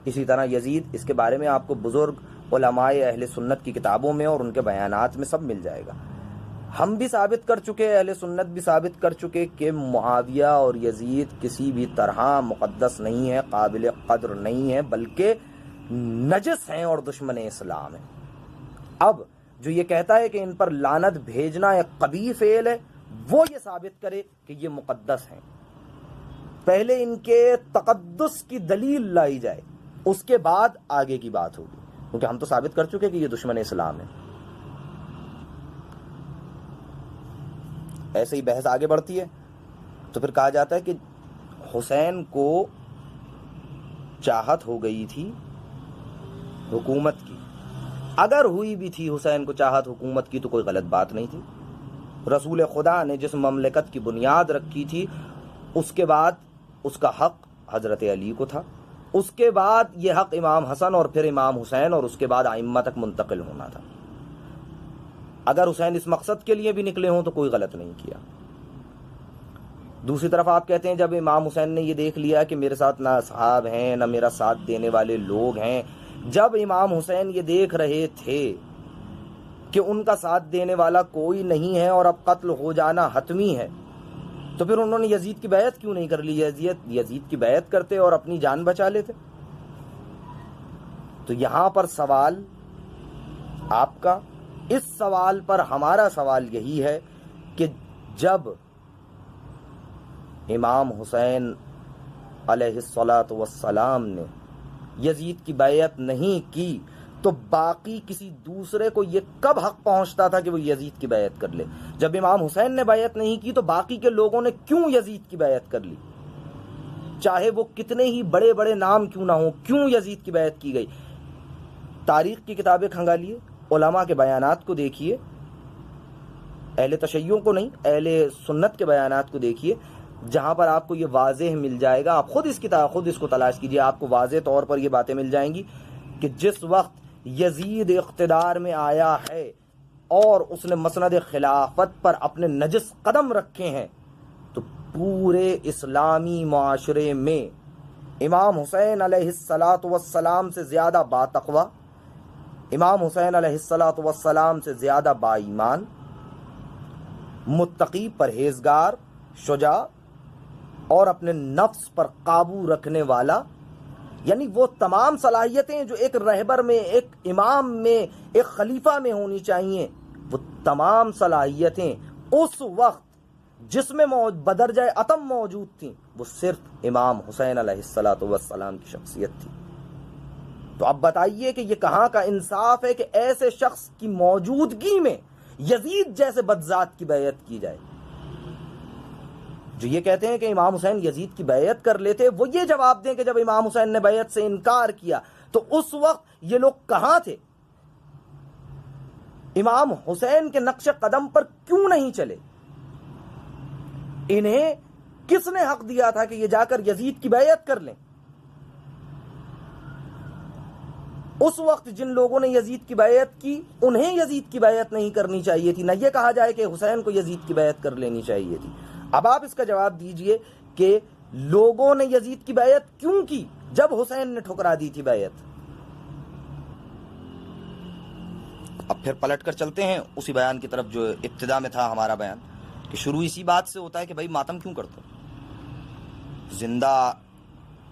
اسی طرح یزید، اس کے بارے میں آپ کو بزرگ علماء اہل سنت کی کتابوں میں اور ان کے بیانات میں سب مل جائے گا۔ ہم بھی ثابت کر چکے، اہل سنت بھی ثابت کر چکے کہ معاویہ اور یزید کسی بھی طرح مقدس نہیں ہے، قابل قدر نہیں ہے، بلکہ نجس ہیں اور دشمن اسلام ہیں۔ اب جو یہ کہتا ہے کہ ان پر لعنت بھیجنا ایک قبیح فعل ہے، وہ یہ ثابت کرے کہ یہ مقدس ہیں۔ پہلے ان کے تقدس کی دلیل لائی جائے، اس کے بعد آگے کی بات ہوگی، کیونکہ ہم تو ثابت کر چکے کہ یہ دشمن اسلام ہے۔ ایسے ہی بحث آگے بڑھتی ہے تو پھر کہا جاتا ہے کہ حسین کو چاہت ہو گئی تھی حکومت کی۔ اگر ہوئی بھی تھی حسین کو چاہت حکومت کی تو کوئی غلط بات نہیں تھی۔ رسول خدا نے جس مملکت کی بنیاد رکھی تھی، اس کے بعد اس کا حق حضرت علی کو تھا، اس کے بعد یہ حق امام حسن اور پھر امام حسین اور اس کے بعد ائمہ تک منتقل ہونا تھا۔ اگر حسین اس مقصد کے لیے بھی نکلے ہوں تو کوئی غلط نہیں کیا۔ دوسری طرف آپ کہتے ہیں جب امام حسین نے یہ دیکھ لیا کہ میرے ساتھ نہ اصحاب ہیں نہ میرا ساتھ دینے والے لوگ ہیں، جب امام حسین یہ دیکھ رہے تھے کہ ان کا ساتھ دینے والا کوئی نہیں ہے اور اب قتل ہو جانا حتمی ہے، تو پھر انہوں نے یزید کی بیعت کیوں نہیں کر لی؟ یزید کی بیعت کرتے اور اپنی جان بچا لیتے۔ تو یہاں پر سوال آپ کا، اس سوال پر ہمارا سوال یہی ہے کہ جب امام حسین علیہ الصلاۃ والسلام نے یزید کی بیعت نہیں کی تو باقی کسی دوسرے کو یہ کب حق پہنچتا تھا کہ وہ یزید کی بیعت کر لے؟ جب امام حسین نے بیعت نہیں کی تو باقی کے لوگوں نے کیوں یزید کی بیعت کر لی؟ چاہے وہ کتنے ہی بڑے بڑے نام کیوں نہ ہوں، کیوں یزید کی بیعت کی گئی؟ تاریخ کی کتابیں کھنگالیے، علماء کے بیانات کو دیکھیے، اہل تشیع کو نہیں، اہل سنت کے بیانات کو دیکھیے، جہاں پر آپ کو یہ واضح مل جائے گا۔ آپ خود اس کو تلاش کیجئے، آپ کو واضح طور پر یہ باتیں مل جائیں گی کہ جس وقت یزید اقتدار میں آیا ہے اور اس نے مسند خلافت پر اپنے نجس قدم رکھے ہیں تو پورے اسلامی معاشرے میں امام حسین علیہ الصلاۃ والسلام سے زیادہ باتقویٰ، امام حسین علیہ الصلاۃ والسلام سے زیادہ با ایمان، متقی، پرہیزگار، شجاع اور اپنے نفس پر قابو رکھنے والا، یعنی وہ تمام صلاحیتیں جو ایک رہبر میں، ایک امام میں، ایک خلیفہ میں ہونی چاہیے، وہ تمام صلاحیتیں اس وقت جس میں بدرجہ اتم موجود تھیں، وہ صرف امام حسین علیہ الصلاۃ والسلام کی شخصیت تھی۔ تو اب بتائیے کہ یہ کہاں کا انصاف ہے کہ ایسے شخص کی موجودگی میں یزید جیسے بدذات کی بیعت کی جائے؟ جو یہ کہتے ہیں کہ امام حسین یزید کی بیعت کر لیتے، وہ یہ جواب دیں کہ جب امام حسین نے بیعت سے انکار کیا تو اس وقت یہ لوگ کہاں تھے؟ امام حسین کے نقش قدم پر کیوں نہیں چلے؟ انہیں کس نے حق دیا تھا کہ یہ جا کر یزید کی بیعت کر لیں؟ اس وقت جن لوگوں نے یزید کی بیعت کی انہیں یزید کی بیعت نہیں کرنی چاہیے تھی، نہ یہ کہا جائے کہ حسین کو یزید کی بیعت کر لینی چاہیے تھی۔ اب آپ اس کا جواب دیجئے کہ لوگوں نے یزید کی بیعت کیوں کی جب حسین نے ٹھکرا دی تھی بیعت؟ اب پھر پلٹ کر چلتے ہیں اسی بیان کی طرف جو ابتدا میں تھا ہمارا بیان، کہ شروع اسی بات سے ہوتا ہے کہ بھائی ماتم کیوں کرتے ہو؟ زندہ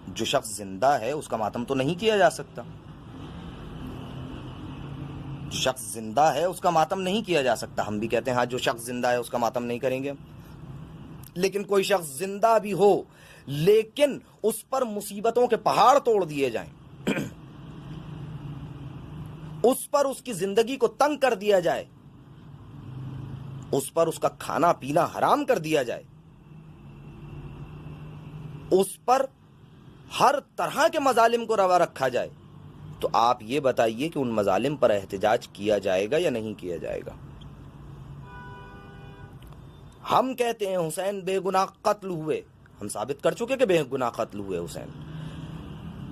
جو شخص زندہ ہے اس کا ماتم تو نہیں کیا جا سکتا۔ جو شخص زندہ ہے اس کا ماتم نہیں کیا جا سکتا. ہم بھی کہتے ہیں ہاں جو شخص زندہ ہے اس کا ماتم نہیں کریں گے. لیکن کوئی شخص زندہ بھی ہو لیکن اس پر مصیبتوں کے پہاڑ توڑ دیے جائیں, اس پر اس کی زندگی کو تنگ کر دیا جائے, اس پر اس کا کھانا پینا حرام کر دیا جائے, اس پر ہر طرح کے مظالم کو روا رکھا جائے, تو آپ یہ بتائیے کہ ان مظالم پر احتجاج کیا جائے گا یا نہیں کیا جائے گا؟ ہم کہتے ہیں حسین بے گناہ قتل ہوئے, ہم ثابت کر چکے کہ بے گناہ قتل ہوئے حسین.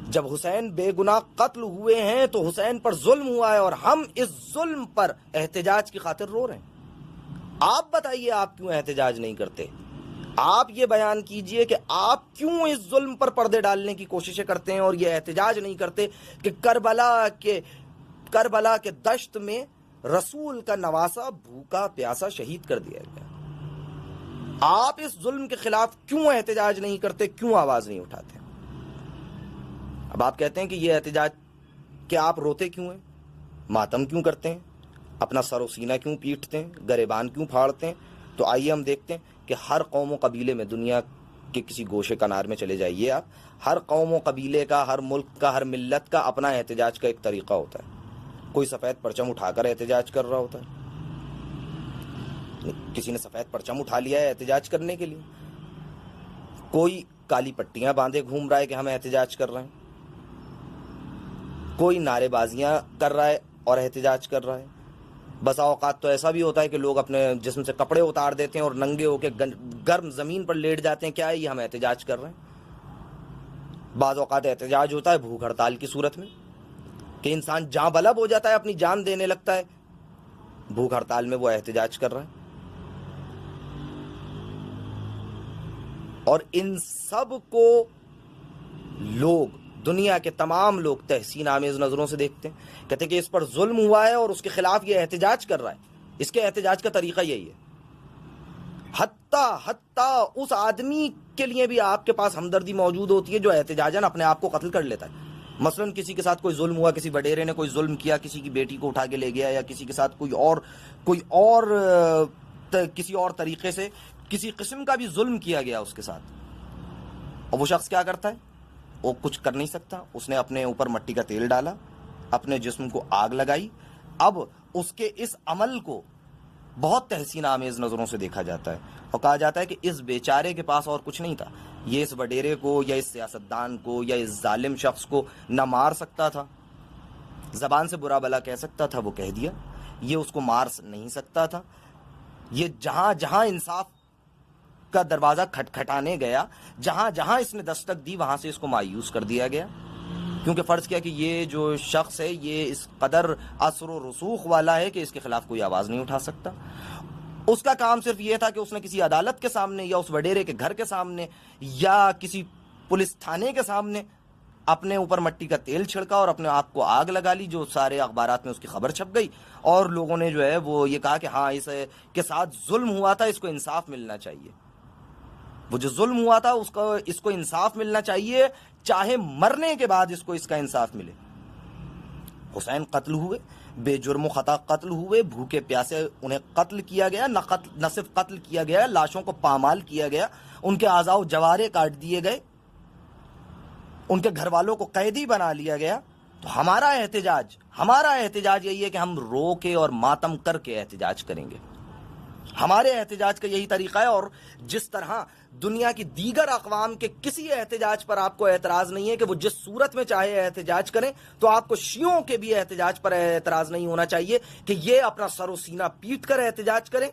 جب حسین بے گناہ قتل ہوئے ہیں تو حسین پر ظلم ہوا ہے اور ہم اس ظلم پر احتجاج کی خاطر رو رہے ہیں. آپ بتائیے آپ کیوں احتجاج نہیں کرتے؟ آپ یہ بیان کیجئے کہ آپ کیوں اس ظلم پر پردے ڈالنے کی کوششیں کرتے ہیں اور یہ احتجاج نہیں کرتے کہ کربلا کے دشت میں رسول کا نواسا بھوکا پیاسا شہید کر دیا گیا. آپ اس ظلم کے خلاف کیوں احتجاج نہیں کرتے, کیوں آواز نہیں اٹھاتے؟ اب آپ کہتے ہیں کہ یہ احتجاج کہ آپ روتے کیوں ہیں, ماتم کیوں کرتے ہیں, اپنا سر و سینہ کیوں پیٹتے ہیں, گریبان کیوں پھاڑتے ہیں؟ تو آئیے ہم دیکھتے ہیں کہ ہر قوم و قبیلے میں, دنیا کے کسی گوشے کنار میں چلے جائیے آپ, ہر قوم و قبیلے کا, ہر ملک کا, ہر ملت کا اپنا احتجاج کا ایک طریقہ ہوتا ہے. کوئی سفید پرچم اٹھا کر احتجاج کر رہا ہوتا ہے, کسی نے سفید پرچم اٹھا لیا ہے احتجاج کرنے کے لیے, کوئی کالی پٹیاں باندھے گھوم رہا ہے کہ ہم احتجاج کر رہے ہیں, کوئی نعرے بازیاں کر رہا ہے اور احتجاج کر رہا ہے. بسا اوقات تو ایسا بھی ہوتا ہے کہ لوگ اپنے جسم سے کپڑے اتار دیتے ہیں اور ننگے ہو کے گرم زمین پر لیٹ جاتے ہیں, کیا ہے یہ ہم احتجاج کر رہے ہیں. بعض اوقات احتجاج ہوتا ہے بھوک ہڑتال کی صورت میں کہ انسان جاں بلب ہو جاتا ہے, اپنی جان دینے لگتا ہے, بھوک ہڑتال میں وہ احتجاج کر رہا ہے. اور ان سب کو لوگ, دنیا کے تمام لوگ تحسین آمیز نظروں سے دیکھتے ہیں, کہتے ہیں کہ اس پر ظلم ہوا ہے اور اس کے خلاف یہ احتجاج کر رہا ہے. اس کے احتجاج کا طریقہ یہی ہے. حتیٰ اس آدمی کے لیے بھی آپ کے پاس ہمدردی موجود ہوتی ہے جو احتجاجاً اپنے آپ کو قتل کر لیتا ہے. مثلا کسی کے ساتھ کوئی ظلم ہوا, کسی وڈیرے نے کوئی ظلم کیا, کسی کی بیٹی کو اٹھا کے لے گیا, یا کسی کے ساتھ کسی اور طریقے سے کسی قسم کا بھی ظلم کیا گیا اس کے ساتھ, اور وہ شخص کیا کرتا ہے؟ وہ کچھ کر نہیں سکتا. اس نے اپنے اوپر مٹی کا تیل ڈالا, اپنے جسم کو آگ لگائی. اب اس کے اس عمل کو بہت تحسین آمیز نظروں سے دیکھا جاتا ہے اور کہا جاتا ہے کہ اس بیچارے کے پاس اور کچھ نہیں تھا, یہ اس وڈیرے کو یا اس سیاستدان کو یا اس ظالم شخص کو نہ مار سکتا تھا, زبان سے برا بلا کہہ سکتا تھا, وہ کہہ دیا. یہ اس کو مار نہیں سکتا تھا. یہ جہاں جہاں انصاف کا دروازہ کھٹکھٹانے گیا, جہاں جہاں اس نے دستک دی, وہاں سے اس کو مایوس کر دیا گیا, کیونکہ فرض کیا کہ یہ جو شخص ہے یہ اس قدر اثر و رسوخ والا ہے کہ اس کے خلاف کوئی آواز نہیں اٹھا سکتا. اس کا کام صرف یہ تھا کہ اس نے کسی عدالت کے سامنے یا اس وڈیرے کے گھر کے سامنے یا کسی پولیس تھانے کے سامنے اپنے اوپر مٹی کا تیل چھڑکا اور اپنے آپ کو آگ لگا لی, جو سارے اخبارات میں اس کی خبر چھپ گئی, اور لوگوں نے جو ہے وہ یہ کہا کہ ہاں اس کے ساتھ ظلم ہوا تھا, اس کو انصاف ملنا چاہیے. وہ جو ظلم ہوا تھا اس کو انصاف ملنا چاہیے, چاہے مرنے کے بعد اس کو اس کا انصاف ملے. حسین قتل ہوئے, بے جرم و خطا قتل ہوئے, بھوکے پیاسے انہیں قتل کیا گیا, نہ صرف قتل کیا گیا, لاشوں کو پامال کیا گیا, ان کے اعضاء و جوارے کاٹ دیے گئے, ان کے گھر والوں کو قیدی بنا لیا گیا. تو ہمارا احتجاج یہی ہے کہ ہم رو کے اور ماتم کر کے احتجاج کریں گے. ہمارے احتجاج کا یہی طریقہ ہے. اور جس طرح دنیا کی دیگر اقوام کے کسی احتجاج پر آپ کو اعتراض نہیں ہے کہ وہ جس صورت میں چاہے احتجاج کریں, تو آپ کو شیعوں کے بھی احتجاج پر اعتراض نہیں ہونا چاہیے کہ یہ اپنا سر و سینہ پیٹ کر احتجاج کریں,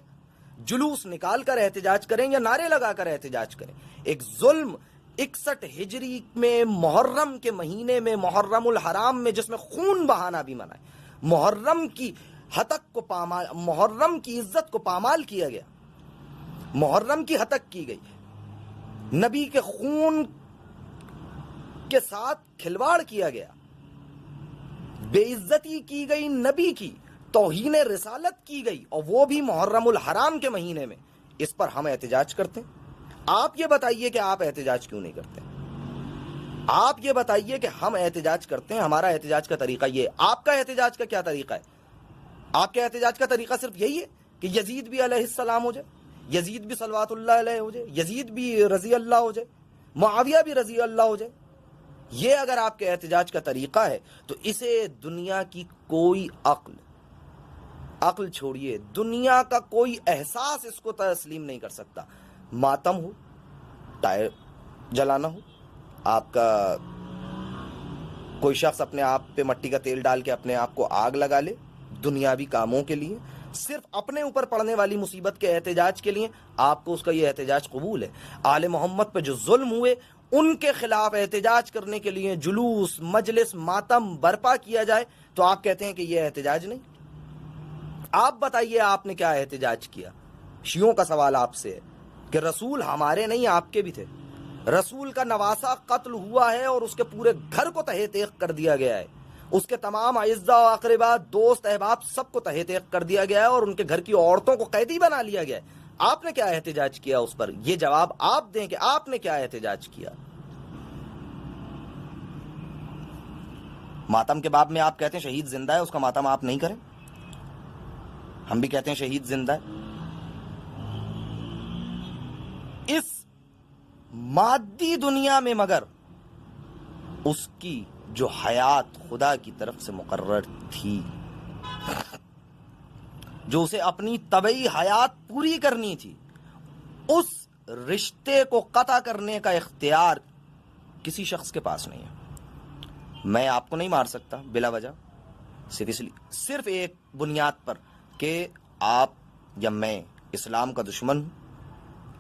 جلوس نکال کر احتجاج کریں, یا نعرے لگا کر احتجاج کریں. ایک ظلم 61 ہجری میں محرم کے مہینے میں, محرم الحرام میں, جس میں خون بہانا بھی منع ہے, محرم کی ہتک کو پامال, محرم کی عزت کو پامال کیا گیا, محرم کی ہتک کی گئی, نبی کے خون کے ساتھ کھلواڑ کیا گیا, بے عزتی کی گئی نبی کی, توہین رسالت کی گئی, اور وہ بھی محرم الحرام کے مہینے میں. اس پر ہم احتجاج کرتے ہیں. آپ یہ بتائیے کہ آپ احتجاج کیوں نہیں کرتے؟ آپ یہ بتائیے کہ ہم احتجاج کرتے ہیں, ہمارا احتجاج کا طریقہ یہ ہے. آپ کا احتجاج کا کیا طریقہ ہے؟ آپ کے احتجاج کا طریقہ صرف یہی ہے کہ یزید بھی علیہ السلام ہو جائے، یزید بھی صلوات اللہ علیہ ہو جائے، یزید بھی رضی اللہ ہو جائے، معاویہ بھی رضی اللہ ہو جائے؟ یہ اگر آپ کے احتجاج کا طریقہ ہے تو اسے دنیا کی کوئی عقل چھوڑیے، دنیا کا کوئی احساس اس کو تسلیم نہیں کر سکتا۔ ماتم ہو، ٹائر جلانا ہو، آپ کا کوئی شخص اپنے آپ پہ مٹی کا تیل ڈال کے اپنے آپ کو آگ لگا لے دنیاوی کاموں کے لیے، صرف اپنے اوپر پڑنے والی مصیبت کے احتجاج کے لیے، آپ کو اس کا یہ احتجاج قبول ہے؟ آل محمد پہ جو ظلم ہوئے ان کے خلاف احتجاج کرنے کے لیے جلوس، مجلس، ماتم برپا کیا جائے تو آپ کہتے ہیں کہ یہ احتجاج نہیں؟ آپ بتائیے آپ نے کیا احتجاج کیا؟ شیعوں کا سوال آپ سے ہے کہ رسول ہمارے نہیں آپ کے بھی تھے، رسول کا نواسہ قتل ہوا ہے اور اس کے پورے گھر کو تہہ تیغ کر دیا گیا ہے، اس کے تمام اعزاء و اقربا، دوست احباب سب کو تہہ تیغ کر دیا گیا ہے اور ان کے گھر کی عورتوں کو قیدی بنا لیا گیا ہے۔ آپ نے کیا احتجاج کیا اس پر؟ یہ جواب آپ دیں کہ آپ نے کیا احتجاج کیا۔ ماتم کے باب میں آپ کہتے ہیں شہید زندہ ہے، اس کا ماتم آپ نہیں کریں؟ ہم بھی کہتے ہیں شہید زندہ ہے۔ اس مادی دنیا میں مگر اس کی جو حیات خدا کی طرف سے مقرر تھی، جو اسے اپنی طبعی حیات پوری کرنی تھی، اس رشتے کو قطع کرنے کا اختیار کسی شخص کے پاس نہیں ہے۔ میں آپ کو نہیں مار سکتا بلا وجہ، صرف ایک بنیاد پر کہ آپ یا میں اسلام کا دشمن ہوں۔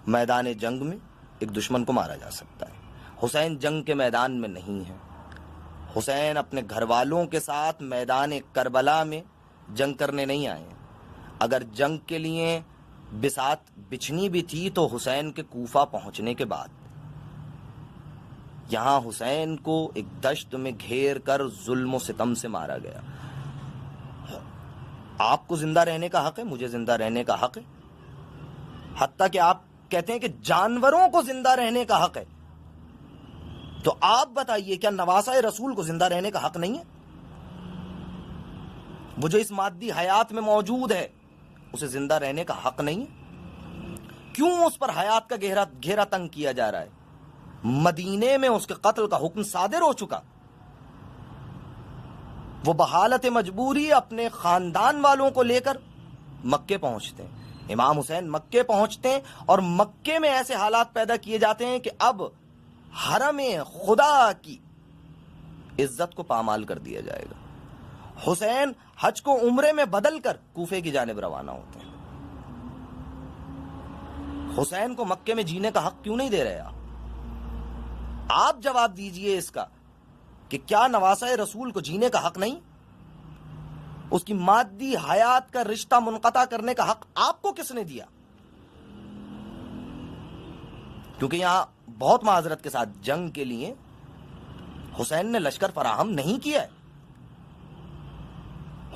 میدان جنگ میں ایک دشمن کو مارا جا سکتا ہے، حسین جنگ کے میدان میں نہیں ہے۔ حسین اپنے گھر والوں کے ساتھ میدان کربلا میں جنگ کرنے نہیں آئے ہیں۔ اگر جنگ کے لیے بساط بچھنی بھی تھی تو حسین کے کوفہ پہنچنے کے بعد۔ یہاں حسین کو ایک دشت میں گھیر کر ظلم و ستم سے مارا گیا۔ آپ کو زندہ رہنے کا حق ہے، مجھے زندہ رہنے کا حق ہے، حتیٰ کہ آپ کہتے ہیں کہ جانوروں کو زندہ رہنے کا حق ہے۔ تو آپ بتائیے کیا نواسہ رسول کو زندہ رہنے کا حق نہیں ہے؟ وہ جو اس مادی حیات میں موجود ہے اسے زندہ رہنے کا حق نہیں ہے؟ کیوں اس پر حیات کا گھیرا تنگ کیا جا رہا ہے؟ مدینے میں اس کے قتل کا حکم صادر ہو چکا، وہ بحالت مجبوری اپنے خاندان والوں کو لے کر مکے پہنچتے ہیں، امام حسین مکے پہنچتے ہیں اور مکے میں ایسے حالات پیدا کیے جاتے ہیں کہ اب حرم خدا کی عزت کو پامال کر دیا جائے گا۔ حسین حج کو عمرے میں بدل کر کوفے کی جانب روانہ ہوتے ہیں۔ حسین کو مکے میں جینے کا حق کیوں نہیں دے رہے آپ جواب دیجئے اس کا کہ کیا نواسہ رسول کو جینے کا حق نہیں؟ اس کی مادی حیات کا رشتہ منقطع کرنے کا حق آپ کو کس نے دیا؟ کیونکہ یہاں بہت معذرت کے ساتھ جنگ کے لیے حسین نے لشکر فراہم نہیں کیا ہے۔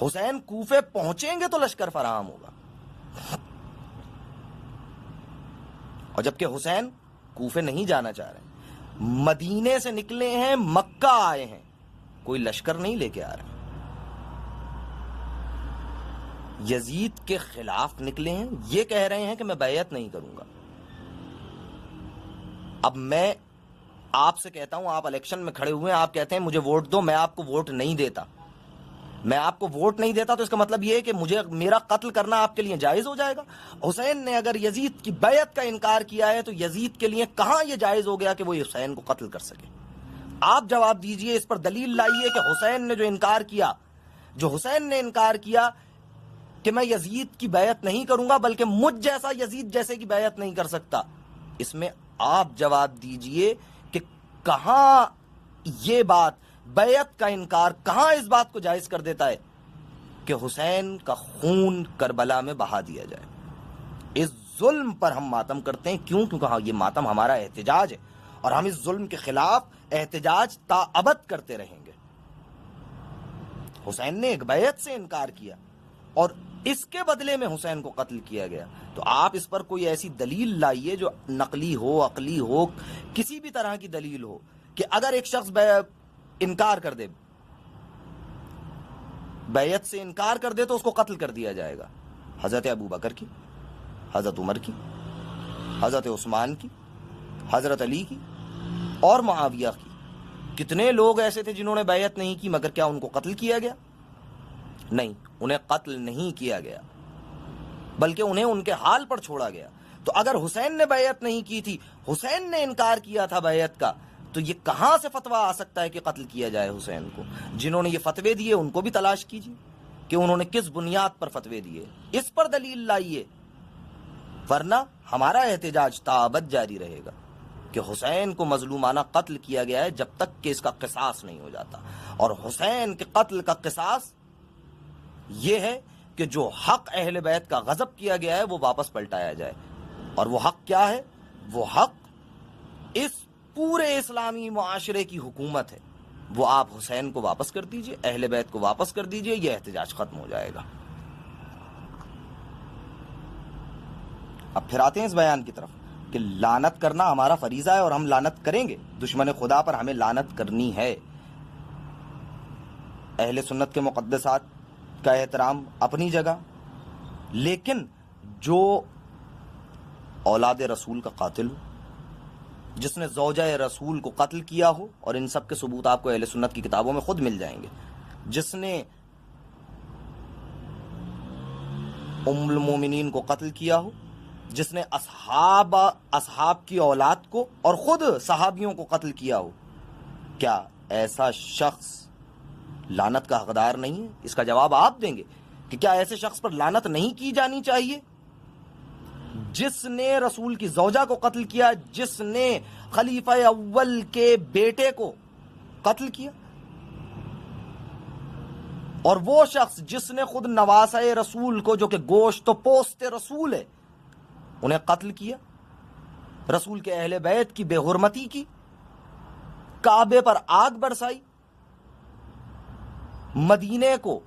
حسین کوفے پہنچیں گے تو لشکر فراہم ہوگا، اور جبکہ حسین کوفے نہیں جانا چاہ رہے ہیں، مدینے سے نکلے ہیں، مکہ آئے ہیں، کوئی لشکر نہیں لے کے آ رہے، یزید کے خلاف نکلے ہیں، یہ کہہ رہے ہیں کہ میں بیعت نہیں کروں گا۔ اب میں آپ سے کہتا ہوں، آپ الیکشن میں کھڑے ہوئے ہیں، آپ کہتے ہیں مجھے ووٹ دو، میں آپ کو ووٹ نہیں دیتا، میں آپ کو ووٹ نہیں دیتا تو اس کا مطلب یہ ہے کہ مجھے میرا قتل کرنا آپ کے لیے جائز ہو جائے گا؟ حسین نے اگر یزید کی بیعت کا انکار کیا ہے تو یزید کے لیے کہاں یہ جائز ہو گیا کہ وہ حسین کو قتل کر سکے؟ آپ جواب دیجئے، اس پر دلیل لائیے کہ حسین نے جو انکار کیا، جو حسین نے انکار کیا کہ میں یزید کی بیعت نہیں کروں گا بلکہ مجھ جیسا یزید جیسے کی بیعت نہیں کر سکتا، اس میں آپ جواب دیجئے کہ کہاں یہ بات بیعت کا انکار کہاں اس بات کو جائز کر دیتا ہے کہ حسین کا خون کربلا میں بہا دیا جائے؟ اس ظلم پر ہم ماتم کرتے ہیں، کیوں؟ کیونکہ یہ ماتم ہمارا احتجاج ہے اور ہم اس ظلم کے خلاف احتجاج تا ابد کرتے رہیں گے۔ حسین نے ایک بیعت سے انکار کیا اور اس کے بدلے میں حسین کو قتل کیا گیا، تو آپ اس پر کوئی ایسی دلیل لائیے جو نقلی ہو، عقلی ہو، کسی بھی طرح کی دلیل ہو کہ اگر ایک شخص انکار کر دے بیعت سے انکار کر دے تو اس کو قتل کر دیا جائے گا. حضرت ابو بکر کی، حضرت عمر کی، حضرت عثمان کی، حضرت علی کی اور معاویہ کی. کتنے لوگ ایسے تھے جنہوں نے بیعت نہیں کی، مگر کیا ان کو قتل کیا گیا؟ نہیں، انہیں قتل نہیں کیا گیا، بلکہ انہیں ان کے حال پر چھوڑا گیا. تو اگر حسین نے بیعت نہیں کی تھی، حسین نے انکار کیا تھا بیعت کا، تو یہ کہاں سے فتویٰ آ سکتا ہے کہ قتل کیا جائے حسین کو؟ جنہوں نے یہ فتوے دیے ان کو بھی تلاش کیجیے کہ انہوں نے کس بنیاد پر فتوے دیے، اس پر دلیل لائیے، ورنہ ہمارا احتجاج تا ابد جاری رہے گا کہ حسین کو مظلومانہ قتل کیا گیا ہے جب تک کہ اس کا قصاص نہیں ہو جاتا. اور حسین کے قتل کا قصاص یہ ہے کہ جو حق اہل بیت کا غضب کیا گیا ہے وہ واپس پلٹایا جائے. اور وہ حق کیا ہے؟ وہ حق اس پورے اسلامی معاشرے کی حکومت ہے. وہ آپ حسین کو واپس کر دیجئے، اہل بیت کو واپس کر دیجئے، یہ احتجاج ختم ہو جائے گا. اب پھر آتے ہیں اس بیان کی طرف کہ لعنت کرنا ہمارا فریضہ ہے اور ہم لعنت کریں گے. دشمن خدا پر ہمیں لعنت کرنی ہے. اہل سنت کے مقدسات کا احترام اپنی جگہ، لیکن جو اولاد رسول کا قاتل ہو، جس نے زوجہ رسول کو قتل کیا ہو، اور ان سب کے ثبوت آپ کو اہل سنت کی کتابوں میں خود مل جائیں گے، جس نے ام المومنین کو قتل کیا ہو، جس نے اصحاب کی اولاد کو اور خود صحابیوں کو قتل کیا ہو، کیا ایسا شخص لعنت کا حقدار نہیں ہے؟ اس کا جواب آپ دیں گے کہ کیا ایسے شخص پر لعنت نہیں کی جانی چاہیے جس نے رسول کی زوجہ کو قتل کیا، جس نے خلیفہ اول کے بیٹے کو قتل کیا، اور وہ شخص جس نے خود نواسہ رسول کو، جو کہ گوشت و پوست رسول ہے، انہیں قتل کیا، رسول کے اہل بیت کی بے حرمتی کی، کعبے پر آگ برسائی، مدینے کو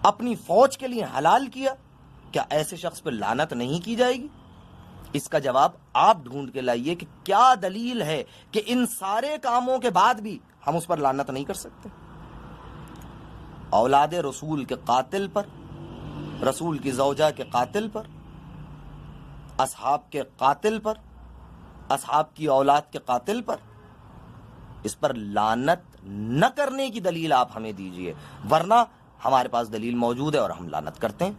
اپنی فوج کے لیے حلال کیا، کیا ایسے شخص پر لعنت نہیں کی جائے گی؟ اس کا جواب آپ ڈھونڈ کے لائیے کہ کیا دلیل ہے کہ ان سارے کاموں کے بعد بھی ہم اس پر لعنت نہیں کر سکتے. اولاد رسول کے قاتل پر، رسول کی زوجہ کے قاتل پر، اصحاب کے قاتل پر، اصحاب کی اولاد کے قاتل پر، اس پر لعنت نہ کرنے کی دلیل آپ ہمیں دیجئے، ورنہ ہمارے پاس دلیل موجود ہے اور ہم لعنت کرتے ہیں.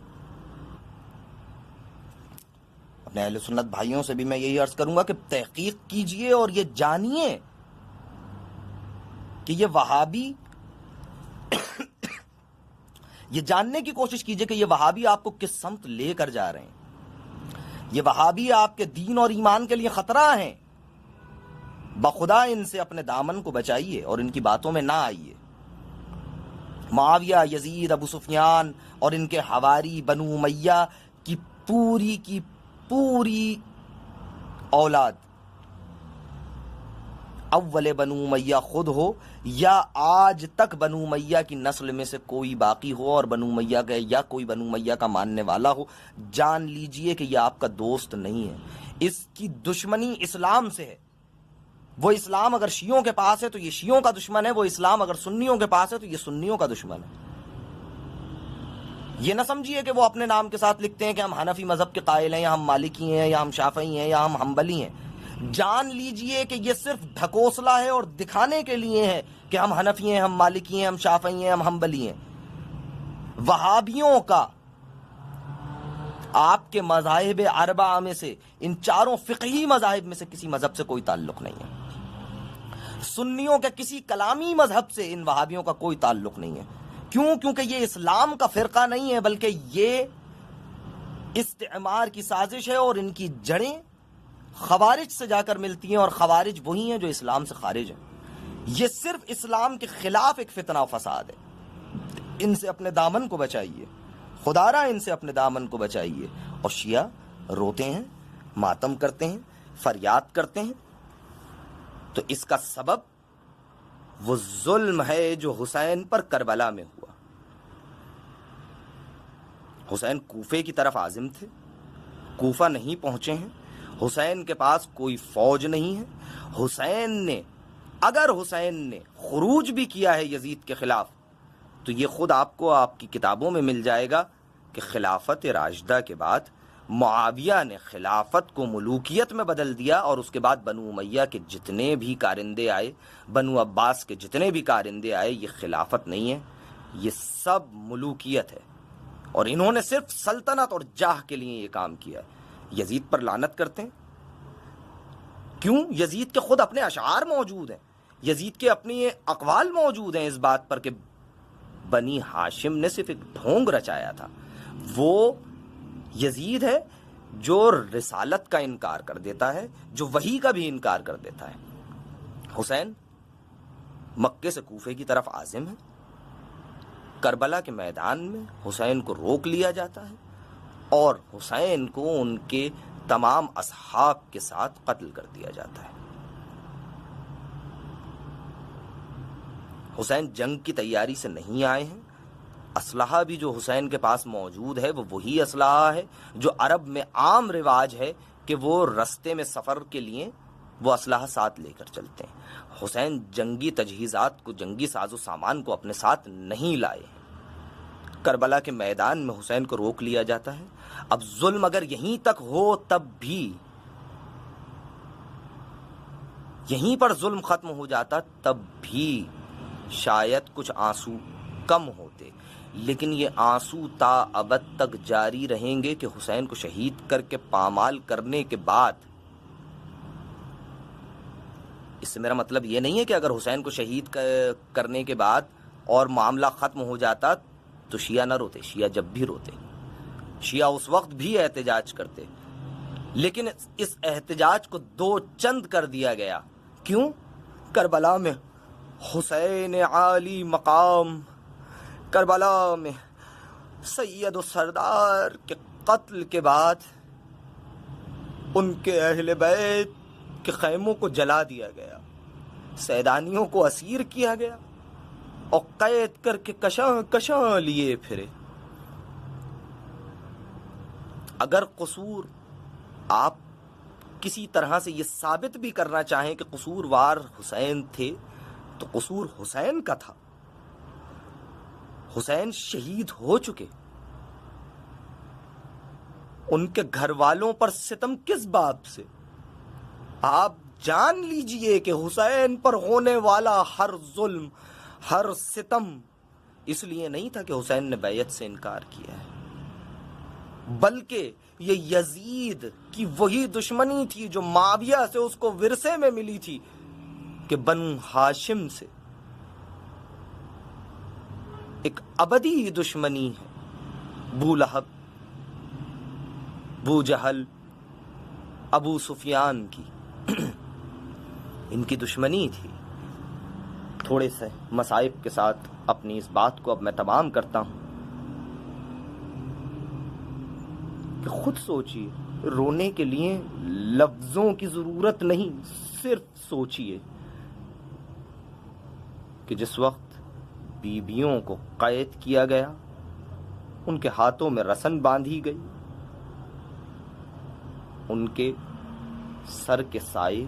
اپنے اہل سنت بھائیوں سے بھی میں یہی عرض کروں گا کہ تحقیق کیجئے اور یہ جانیے کہ یہ وہابی یہ جاننے کی کوشش کیجئے کہ یہ وہابی آپ کو کس سمت لے کر جا رہے ہیں. یہ وہابی آپ کے دین اور ایمان کے لیے خطرہ ہیں. بخدا ان سے اپنے دامن کو بچائیے اور ان کی باتوں میں نہ آئیے. معاویہ، یزید، ابو سفیان اور ان کے حواری بنو امیہ کی پوری اولاد اول بنو امیہ خود ہو یا آج تک بنو امیہ کی نسل میں سے کوئی باقی ہو اور بنو امیہ کا یا کوئی بنو امیہ کا ماننے والا ہو، جان لیجئے کہ یہ آپ کا دوست نہیں ہے. اس کی دشمنی اسلام سے ہے. وہ اسلام اگر شیعوں کے پاس ہے تو یہ شیعوں کا دشمن ہے، وہ اسلام اگر سنیوں کے پاس ہے تو یہ سنیوں کا دشمن ہے. یہ نہ سمجھیے کہ وہ اپنے نام کے ساتھ لکھتے ہیں کہ ہم حنفی مذہب کے قائل ہیں یا ہم مالکی ہیں یا ہم شافعی ہیں یا ہم حنبلی ہیں. جان لیجئے کہ یہ صرف ڈھکوسلا ہے اور دکھانے کے لیے ہے کہ ہم حنفی ہیں، ہم مالکی ہیں، ہم شافعی ہیں، ہم حنبلی ہیں. وہابیوں کا آپ کے مذاہب اربعہ میں سے، ان چاروں فقہی مذاہب میں سے کسی مذہب سے کوئی تعلق نہیں ہے. سنیوں کے کسی کلامی مذہب سے ان وہابیوں کا کوئی تعلق نہیں ہے. کیوں؟ کیونکہ یہ اسلام کا فرقہ نہیں ہے، بلکہ یہ استعمار کی سازش ہے اور ان کی جڑیں خوارج سے جا کر ملتی ہیں، اور خوارج وہی ہیں جو اسلام سے خارج ہیں. یہ صرف اسلام کے خلاف ایک فتنہ و فساد ہے. ان سے اپنے دامن کو بچائیے، خدارا ان سے اپنے دامن کو بچائیے. اور شیعہ روتے ہیں، ماتم کرتے ہیں، فریاد کرتے ہیں، تو اس کا سبب وہ ظلم ہے جو حسین پر کربلا میں ہوا. حسین کوفے کی طرف عازم تھے، کوفہ نہیں پہنچے ہیں. حسین کے پاس کوئی فوج نہیں ہے. اگر حسین نے خروج بھی کیا ہے یزید کے خلاف تو یہ خود آپ کو آپ کی کتابوں میں مل جائے گا کہ خلافت راشدہ کے بعد معاویہ نے خلافت کو ملوکیت میں بدل دیا، اور اس کے بعد بنو امیہ کے جتنے بھی کارندے آئے، بنو عباس کے جتنے بھی کارندے آئے، یہ خلافت نہیں ہے، یہ سب ملوکیت ہے، اور انہوں نے صرف سلطنت اور جاہ کے لیے یہ کام کیا ہے۔ یزید پر لعنت کرتے ہیں، کیوں؟ یزید کے خود اپنے اشعار موجود ہیں، یزید کے اپنی اقوال موجود ہیں اس بات پر کہ بنی ہاشم نے صرف ایک ڈھونگ رچایا تھا۔ وہ یزید ہے جو رسالت کا انکار کر دیتا ہے، جو وحی کا بھی انکار کر دیتا ہے۔ حسین مکے سے کوفے کی طرف عازم ہے، کربلا کے میدان میں حسین کو روک لیا جاتا ہے، اور حسین کو ان کے تمام اصحاب کے ساتھ قتل کر دیا جاتا ہے۔ حسین جنگ کی تیاری سے نہیں آئے ہیں، اسلحہ بھی جو حسین کے پاس موجود ہے وہ وہی اسلحہ ہے جو عرب میں عام رواج ہے کہ وہ رستے میں سفر کے لیے وہ اسلحہ ساتھ لے کر چلتے ہیں۔ حسین جنگی تجہیزات کو، جنگی ساز و سامان کو اپنے ساتھ نہیں لائے ہیں۔ کربلا کے میدان میں حسین کو روک لیا جاتا ہے۔ اب ظلم اگر یہیں تک ہو تب بھی، یہیں پر ظلم ختم ہو جاتا تب بھی شاید کچھ آنسو کم ہوتے، لیکن یہ آنسو تا ابد تک جاری رہیں گے کہ حسین کو شہید کر کے پامال کرنے کے بعد، اس سے میرا مطلب یہ نہیں ہے کہ اگر حسین کو شہید کرنے کے بعد اور معاملہ ختم ہو جاتا تو شیعہ نہ روتے، شیعہ جب بھی روتے، شیعہ اس وقت بھی احتجاج کرتے، لیکن اس احتجاج کو دو چند کر دیا گیا۔ کیوں؟ کربلا میں حسین عالی مقام، کربلا میں سید و سردار کے قتل کے بعد ان کے اہل بیت کے خیموں کو جلا دیا گیا، سیدانیوں کو اسیر کیا گیا اور قید کر کے کشاں کشاں لیے پھرے۔ اگر قصور آپ کسی طرح سے یہ ثابت بھی کرنا چاہیں کہ قصوروار حسین تھے تو قصور حسین کا تھا، حسین شہید ہو چکے، ان کے گھر والوں پر ستم کس بات سے؟ آپ جان لیجئے کہ حسین پر ہونے والا ہر ظلم، ہر ستم اس لیے نہیں تھا کہ حسین نے بیعت سے انکار کیا ہے، بلکہ یہ یزید کی وہی دشمنی تھی جو معاویہ سے اس کو ورثے میں ملی تھی کہ بنو ہاشم سے ایک ابدی دشمنی ہے۔ ابو لہب، ابو جہل، ابو سفیان کی ان کی دشمنی تھی۔ تھوڑے سے مصائب کے ساتھ اپنی اس بات کو اب میں تمام کرتا ہوں کہ خود سوچئے، رونے کے لیے لفظوں کی ضرورت نہیں، صرف سوچئے کہ جس وقت بیویوں کو قید کیا گیا، ان کے ہاتھوں میں رسن باندھی گئی، ان کے سر کے سائے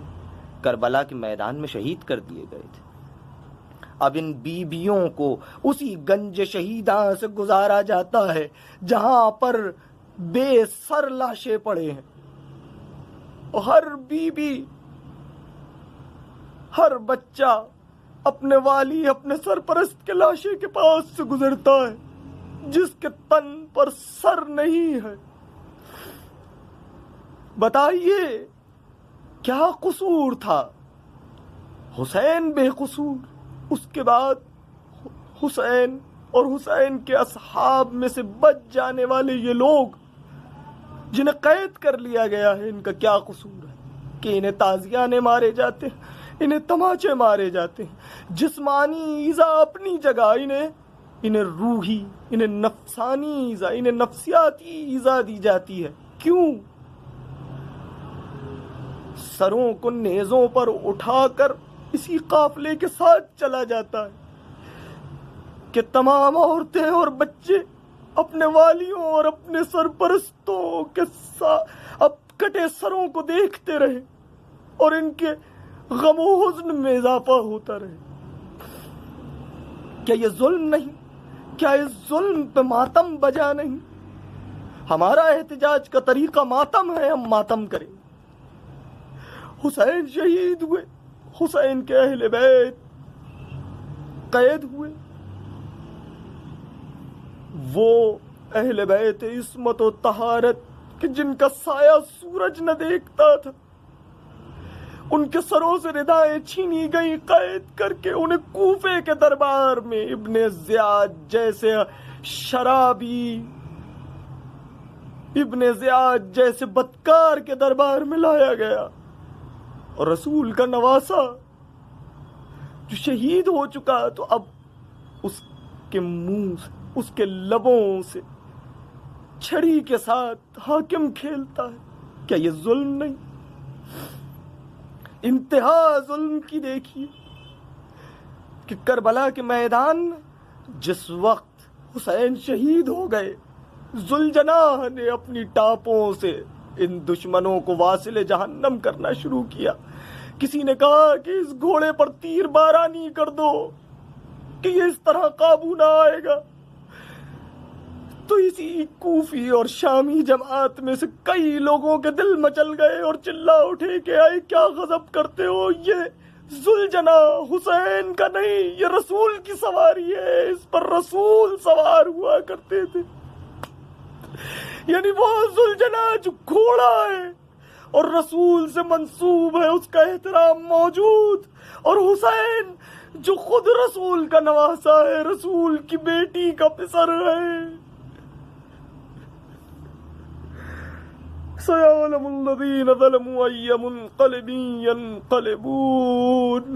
کربلا کے میدان میں شہید کر دیے گئے تھے۔ اب ان بیویوں کو اسی گنج شہیداں سے گزارا جاتا ہے جہاں پر بے سر لاشیں پڑے ہیں، اور ہر بیوی، ہر بچہ اپنے والی، اپنے سرپرست کے لاشے کے پاس سے گزرتا ہے جس کے تن پر سر نہیں ہے۔ بتائیے کیا قصور تھا؟ حسین بے قصور، اس کے بعد حسین اور حسین کے اصحاب میں سے بچ جانے والے یہ لوگ جنہیں قید کر لیا گیا ہے، ان کا کیا قصور ہے کہ انہیں تازیانے مارے جاتے ہیں، انہیں تماچے مارے جاتے ہیں؟ جسمانی ایذا اپنی جگہ، انہیں روحی، انہیں نفسانی ایذا، انہیں نفسیاتی ایذا دی جاتی ہے۔ کیوں؟ سروں کو نیزوں پر اٹھا کر اسی قافلے کے ساتھ چلا جاتا ہے کہ تمام عورتیں اور بچے اپنے والیوں اور اپنے سرپرستوں کے اب کٹے سروں کو دیکھتے رہے اور ان کے غم و حزن میں اضافہ ہوتا رہے۔ کیا یہ ظلم نہیں؟ کیا اس ظلم پہ ماتم بجا نہیں؟ ہمارا احتجاج کا طریقہ ماتم ہے، ہم ماتم کریں۔ حسین شہید ہوئے، حسین کے اہل بیت قید ہوئے، وہ اہل بیت عصمت و طہارت کہ جن کا سایہ سورج نہ دیکھتا تھا، ان کے سروں سے ردائیں چھینی گئی، قید کر کے انہیں کوفے کے دربار میں ابن زیاد جیسے شرابی، ابن زیاد جیسے بدکار کے دربار میں لایا گیا، اور رسول کا نواسا جو شہید ہو چکا تو اب اس کے منہ سے، اس کے لبوں سے چھڑی کے ساتھ حاکم کھیلتا ہے۔ کیا یہ ظلم نہیں؟ انتہا ظلم کی دیکھیے کہ کربلا کے میدان میں جس وقت حسین شہید ہو گئے، ذوالجناح نے اپنی ٹاپوں سے ان دشمنوں کو واصل جہنم کرنا شروع کیا۔ کسی نے کہا کہ اس گھوڑے پر تیر بارانی کر دو کہ یہ اس طرح قابو نہ آئے گا، تو اسی کوفی اور شامی جماعت میں سے کئی لوگوں کے دل مچل گئے اور چلا اٹھے کہ آئے کیا غضب کرتے ہو، یہ ذوالجناح حسین کا نہیں، یہ رسول کی سواری ہے، اس پر رسول سوار ہوا کرتے تھے۔ یعنی وہ ذوالجناح جو گھوڑا ہے اور رسول سے منسوب ہے، اس کا احترام موجود، اور حسین جو خود رسول کا نواسا ہے، رسول کی بیٹی کا پسر ہے۔ سَيَعْلَمُ الَّذِينَ ظَلَمُوا أَيَّ مُنقَلِبٍ يَنقَلِبُونَ۔